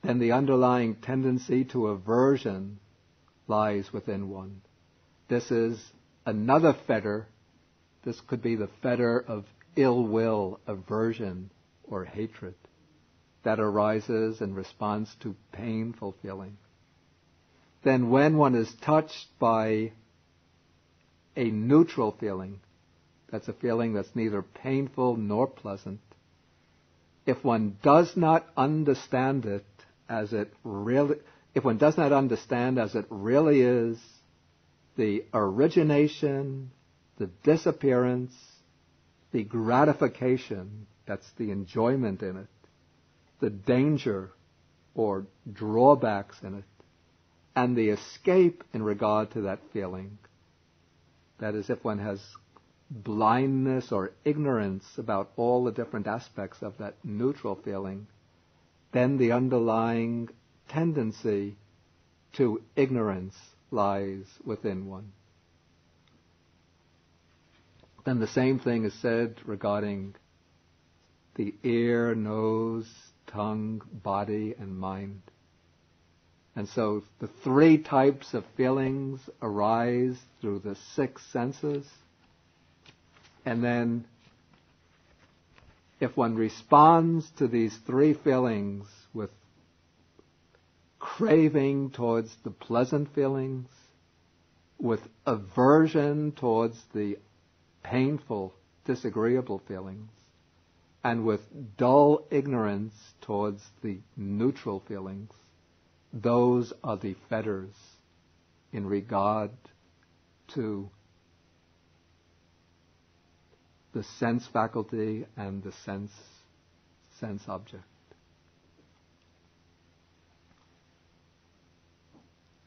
then the underlying tendency to aversion lies within one. This is another fetter. This could be the fetter of ill will, aversion, or hatred that arises in response to painful feeling. Then when one is touched by a neutral feeling, that's a feeling that's neither painful nor pleasant, if one does not understand it as it really is, the origination, the disappearance, the gratification, that's the enjoyment in it, the danger or drawbacks in it, and the escape in regard to that feeling. That is, if one has blindness or ignorance about all the different aspects of that neutral feeling, then the underlying tendency to ignorance lies within one. Then the same thing is said regarding the ear, nose, tongue, body, and mind. And so the three types of feelings arise through the six senses. And then if one responds to these three feelings with craving towards the pleasant feelings, with aversion towards the painful, disagreeable feelings, and with dull ignorance towards the neutral feelings, those are the fetters in regard to the sense faculty and the sense object.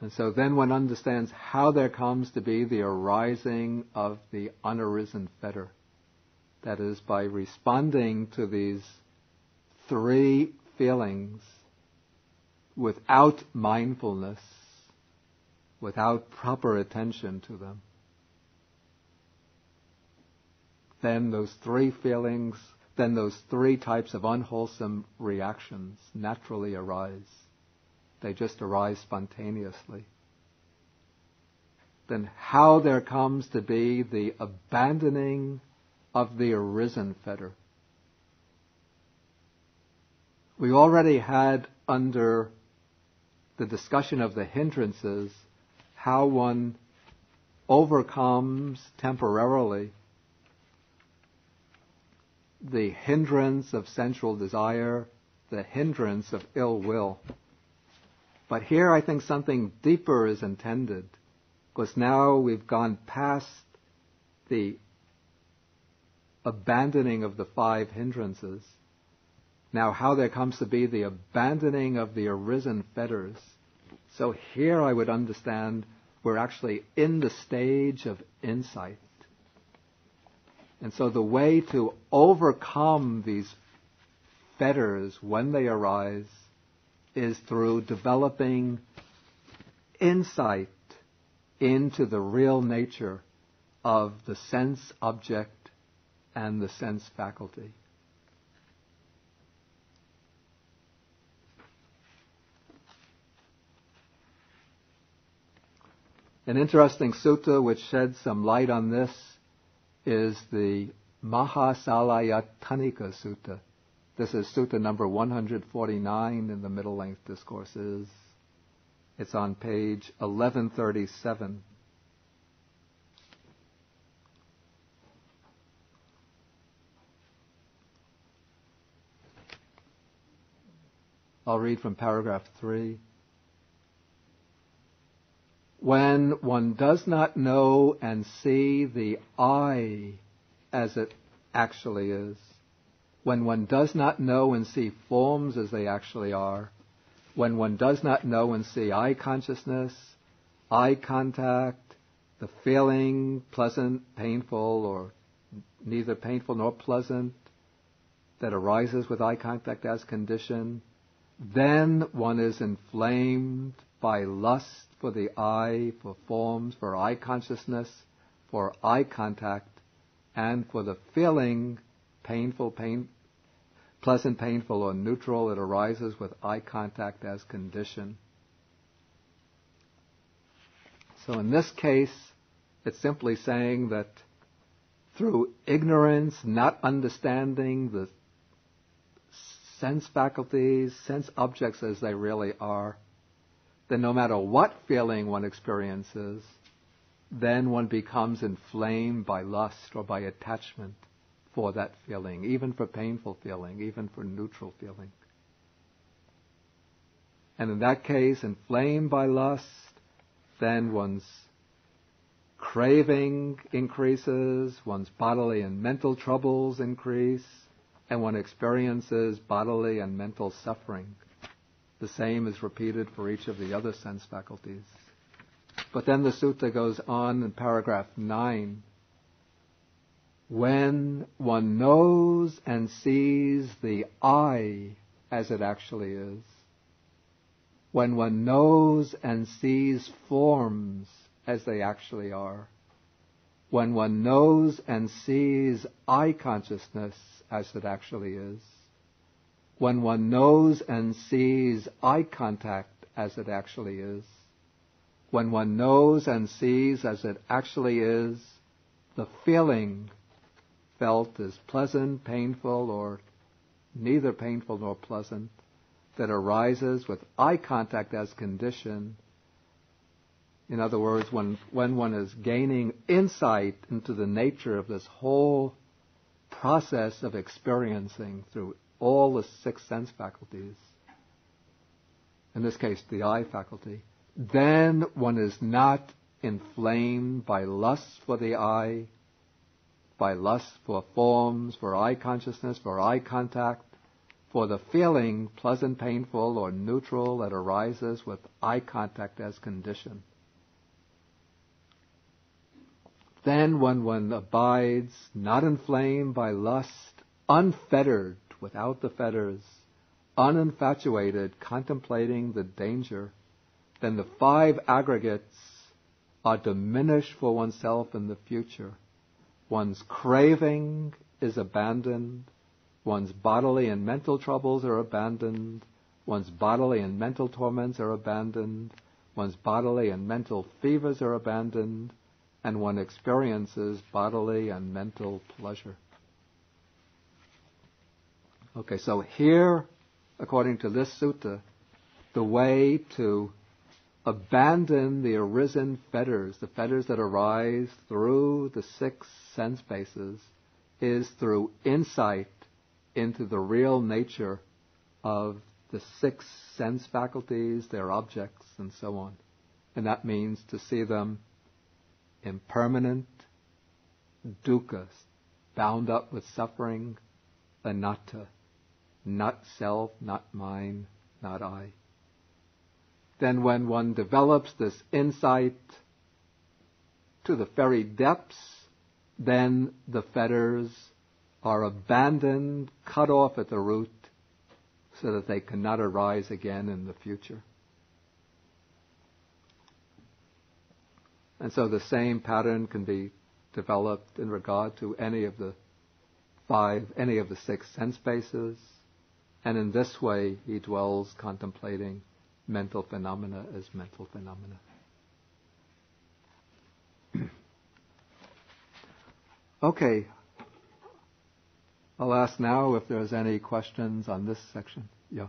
And so then one understands how there comes to be the arising of the unarisen fetter. That is, by responding to these three feelings without mindfulness, without proper attention to them, then those three feelings, then those three types of unwholesome reactions naturally arise. They just arise spontaneously. Then how there comes to be the abandoning of the arisen fetter. We already had under the discussion of the hindrances how one overcomes temporarily the hindrance of sensual desire, the hindrance of ill will. But here I think something deeper is intended, because now we've gone past the abandoning of the five hindrances. Now how there comes to be the abandoning of the arisen fetters. So here I would understand we're actually in the stage of insight. And so the way to overcome these fetters when they arise is through developing insight into the real nature of the sense object and the sense faculty. An interesting sutta which sheds some light on this is the Mahasalayatanika Sutta. This is Sutta number 149 in the Middle Length Discourses. It's on page 1137. I'll read from paragraph 3. When one does not know and see the I as it actually is, when one does not know and see forms as they actually are, when one does not know and see eye consciousness, eye contact, the feeling pleasant, painful, or neither painful nor pleasant that arises with eye contact as condition, then one is inflamed by lust for the eye, for forms, for eye consciousness, for eye contact, and for the feeling pleasant, painful, or neutral that arises with eye contact as condition. So in this case, it's simply saying that through ignorance, not understanding the sense faculties, sense objects as they really are, then no matter what feeling one experiences, then one becomes inflamed by lust or by attachment for that feeling, even for painful feeling, even for neutral feeling. And in that case, inflamed by lust, then one's craving increases, one's bodily and mental troubles increase, and one experiences bodily and mental suffering. The same is repeated for each of the other sense faculties. But then the sutta goes on in paragraph 9. When one knows and sees the I as it actually is, when one knows and sees forms as they actually are, when one knows and sees eye consciousness as it actually is, when one knows and sees eye contact as it actually is, when one knows and sees as it actually is the feeling felt as pleasant, painful, or neither painful nor pleasant that arises with eye contact as condition. In other words, when one is gaining insight into the nature of this whole process of experiencing through all the six sense faculties, in this case the eye faculty, then one is not inflamed by lust for the eye, by lust for forms, for eye consciousness, for eye contact, for the feeling, pleasant, painful, or neutral, that arises with eye contact as condition. Then when one abides, not inflamed by lust, unfettered, without the fetters, uninfatuated, contemplating the danger, then the 5 aggregates are diminished for oneself in the future. One's craving is abandoned, one's bodily and mental troubles are abandoned, one's bodily and mental torments are abandoned, one's bodily and mental fevers are abandoned, and one experiences bodily and mental pleasure. Okay, so here, according to this sutta, the way to abandon the arisen fetters, the fetters that arise through the 6 sense bases, is through insight into the real nature of the 6 sense faculties, their objects, and so on. And that means to see them impermanent, dukkha, bound up with suffering, anatta, not self, not mine, not I. Then when one develops this insight to the very depths, then the fetters are abandoned, cut off at the root, so that they cannot arise again in the future. And so the same pattern can be developed in regard to any of the 6 sense bases, and in this way he dwells contemplating mental phenomena as mental phenomena. Okay. I'll ask now if there's any questions on this section. Yeah.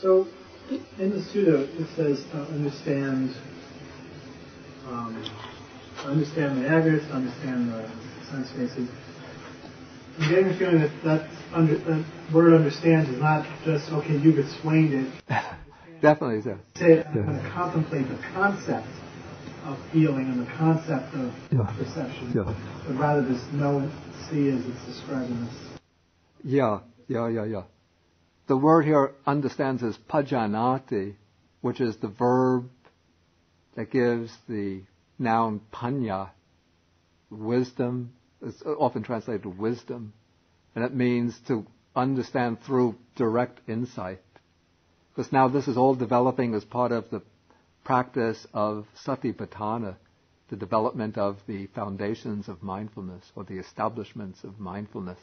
So, in the sutta, it says understand the aggregates, understand the sense bases. I'm getting the feeling that word understand is not just, okay, you've explained it. Definitely, sir. Say, I'm going to contemplate the concept of feeling and the concept of perception, but rather just know, see as it's described in this. Yeah. The word here understands is pajanati, which is the verb that gives the noun panya, wisdom. It's often translated wisdom, and it means to understand through direct insight. Because now this is all developing as part of the practice of Satipatthana, the development of the foundations of mindfulness, or the establishments of mindfulness.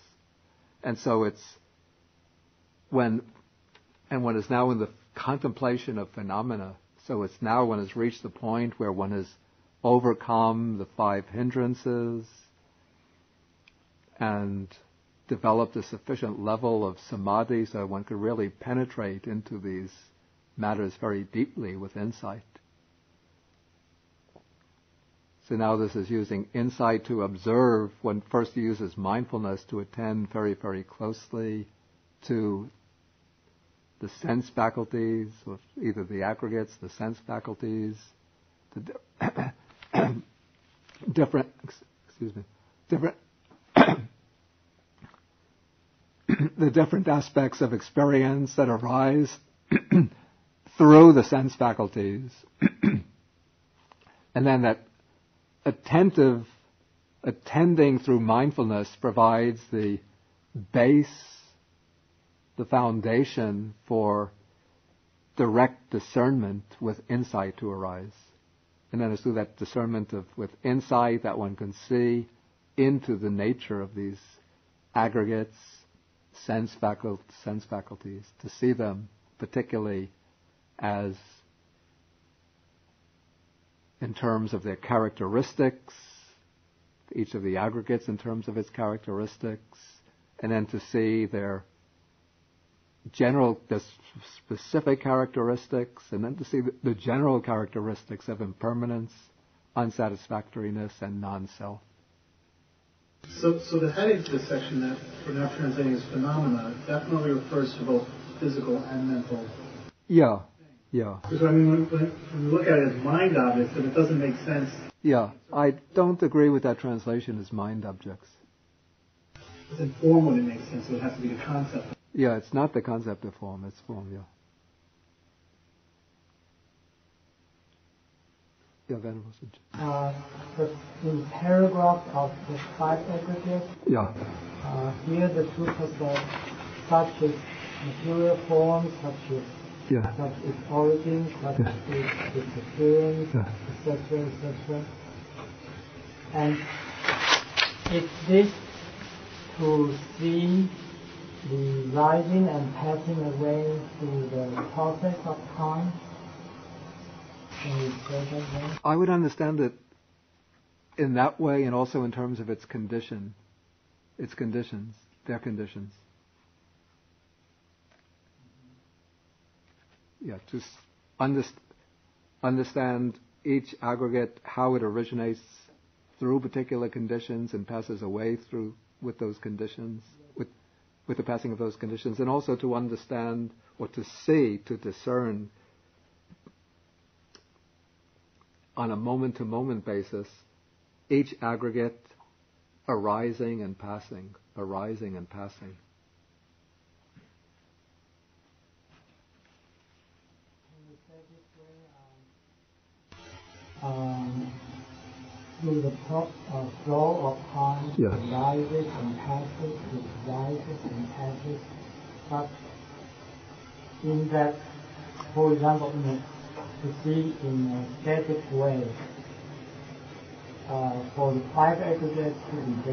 And so it's when one is now in the contemplation of phenomena, so it's now one has reached the point where one has overcome the 5 hindrances and developed a sufficient level of samadhi so one could really penetrate into these matters very deeply with insight. So now this is using insight to observe. One first uses mindfulness to attend very, very closely to the sense faculties, or either the aggregates, the sense faculties, the different the different aspects of experience that arise through the sense faculties. And then that attending through mindfulness provides the base, the foundation for direct discernment with insight to arise. And then it's through that discernment with insight that one can see into the nature of these aggregates, sense faculties, to see them particularly as in terms of their characteristics, each of the aggregates in terms of its characteristics, and then to see their specific characteristics, and then to see the general characteristics of impermanence, unsatisfactoriness, and non-self. So the heading to this section that we're now translating as phenomena definitely refers to both physical and mental. Yeah. Yeah. Because I mean, when you look at it as mind objects, then it doesn't make sense. Yeah, I don't agree with that translation as mind objects. It's in form when it makes sense, so it has to be the concept. Yeah, it's not the concept of form, it's form, yeah. Yeah, Venerable Sujit. In paragraph of the 5 aggregates, yeah. Here the Sutta said, such as material forms, such as its origin, such as its appearance, etc., etc. And it's this to see the rising and passing away through the process of time. Can you say that way? I would understand it in that way, and also in terms of its condition, its conditions, their conditions. Yeah, to understand each aggregate, how it originates through particular conditions and passes away through with those conditions, with the passing of those conditions, and also to understand or to see, to discern on a moment-to-moment basis each aggregate arising and passing, arising and passing. Through the flow of time, it rises and passes, it rises and passes. But in that, for example, to see in a static way, for the 5 aggregates to be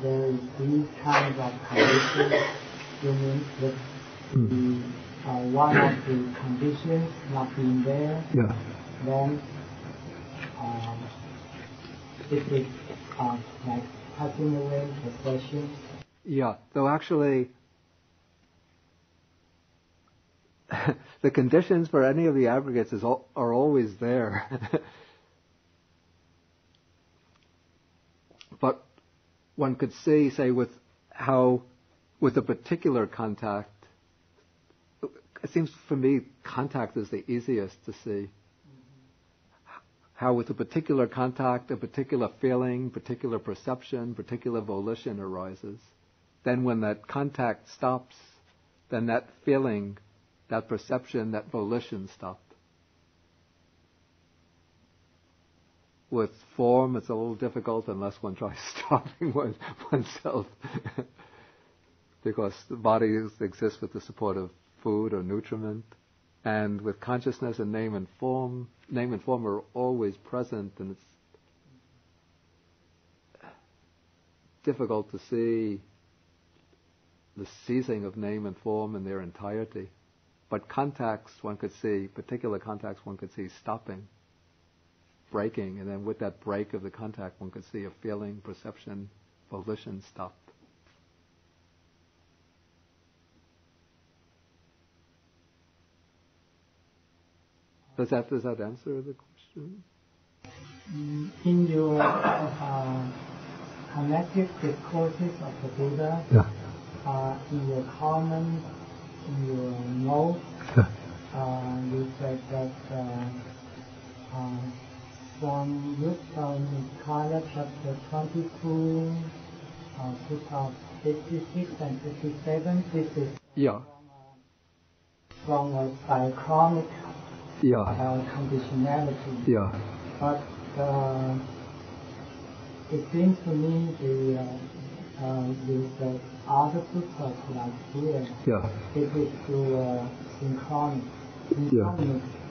there is these kinds of conditions, meaning that one of the conditions not being there, then it is like passing away, possession. Yeah, though actually the conditions for any of the aggregates are always there. But one could see, say, with a particular contact, it seems for me contact is the easiest to see. How with a particular contact, a particular feeling, particular perception, particular volition arises. Then when that contact stops, then that feeling, that perception, that volition stop. With form, it's a little difficult unless one tries stopping oneself. Because the body exists with the support of food or nutriment. And with consciousness and name and form are always present, and it's difficult to see the ceasing of name and form in their entirety. But contacts, one could see, particular contacts one could see stopping, breaking, and then with that break of the contact one could see a feeling, perception, volition stop. Does that answer the question? In your connected discourses of the Buddha, in your comments, in your notes, you said that from Nikaya chapter 22, Sutta 56 and 57, this is from a diachronic conditionality. But it seems to me the other suttas like here, it is through synchronic.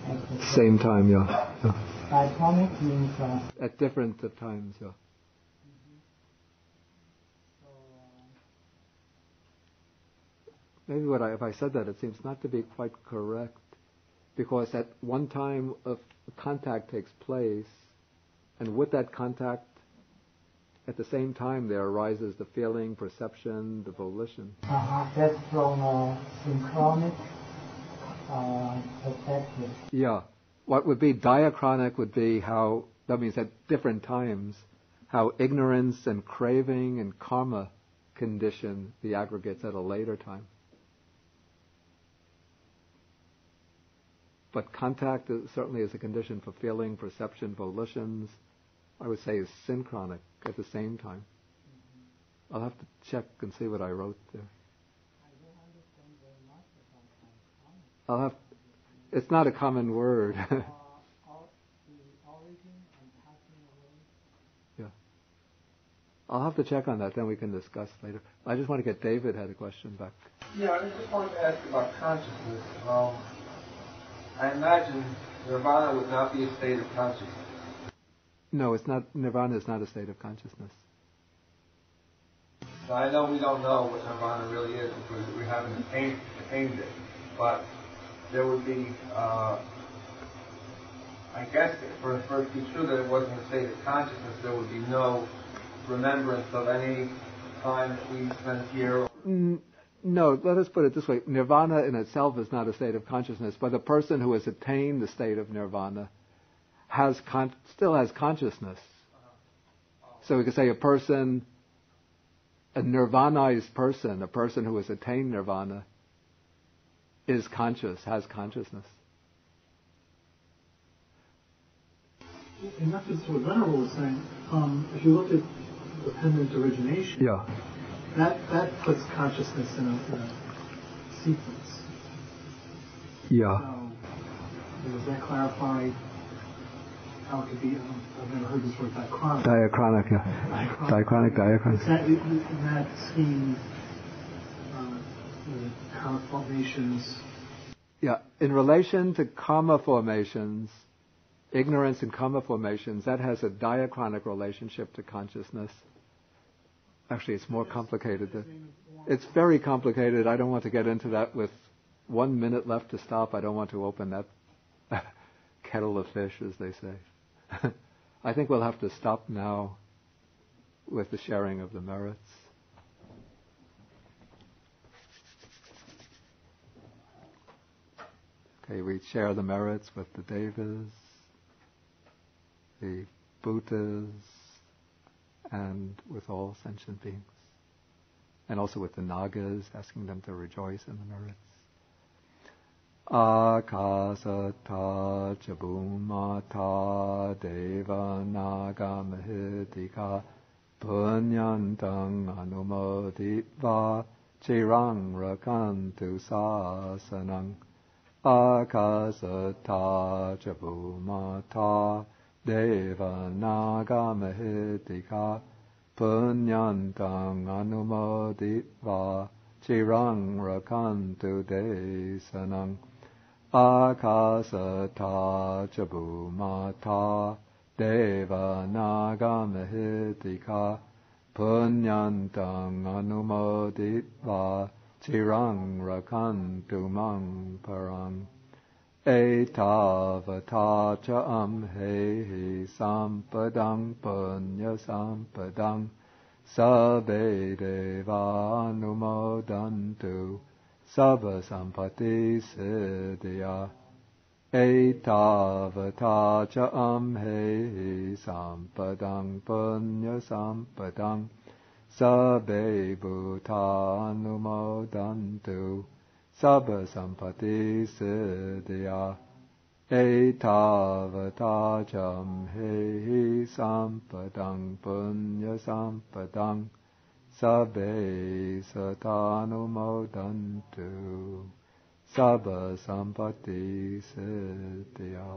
At the same time, diachronic means at different times, Maybe if I said that, it seems not to be quite correct. Because at one time a contact takes place, and with that contact, at the same time there arises the feeling, perception, the volition. That's from a synchronic perspective. Yeah. What would be diachronic would be how, that means at different times, how ignorance and craving and karma condition the aggregates at a later time. But contact certainly is a condition for feeling, perception, volitions. I would say is synchronic at the same time. I'll have to check and see what I wrote there. It's not a common word. Yeah. I'll have to check on that, then we can discuss later. I just want to get David had a question back. Yeah, I just wanted to ask about consciousness. I imagine nirvana would not be a state of consciousness. No, it's not. Nirvana is not a state of consciousness. Now, I know we don't know what nirvana really is because we haven't attained it, but there would be, I guess, for it to be true that it wasn't a state of consciousness, there would be no remembrance of any time that we spent here. No, let us put it this way. Nirvana in itself is not a state of consciousness, but a person who has attained the state of nirvana still has consciousness. So we could say a nirvanized person, a person who has attained nirvana, is conscious, has consciousness. In reference to what Venerable was saying, if you look at dependent origination, that puts consciousness in a sequence. Yeah. So, does that clarify how it could be? I've never heard this word, diachronic. Diachronic, yeah. Diachronic. In that scheme, karma formations. Yeah, in relation to karma formations, ignorance and karma formations, that has a diachronic relationship to consciousness. Actually, it's more complicated. It's very complicated. I don't want to get into that with 1 minute left to stop. I don't want to open that kettle of fish, as they say. I think we'll have to stop now with the sharing of the merits. Okay, we share the merits with the Devas, the Bhutas, and with all sentient beings. And also with the Nagas, asking them to rejoice in the merits. Akasata chabumata deva naga mahitika punyantang anumoditva chirang rakantu sasanang. Akasata chabumata deva naga mahitika punyantang anumoditva chirang rakantu desanang. Akasata chabumata deva naga mahitika punyantang anumoditva chirang rakantu mang parang. Etavata cha amhehi sampadang punya sampadang sabbe deva anumodantu sabba sampati siddhya. Etavata cha amhehi sampadang punya sampadang sabbe bhuta anumodantu sabba sampati siddhya. Etavata cham hehi sampadang punya sampadang sabbe satanumodantu sabba sampati siddhya.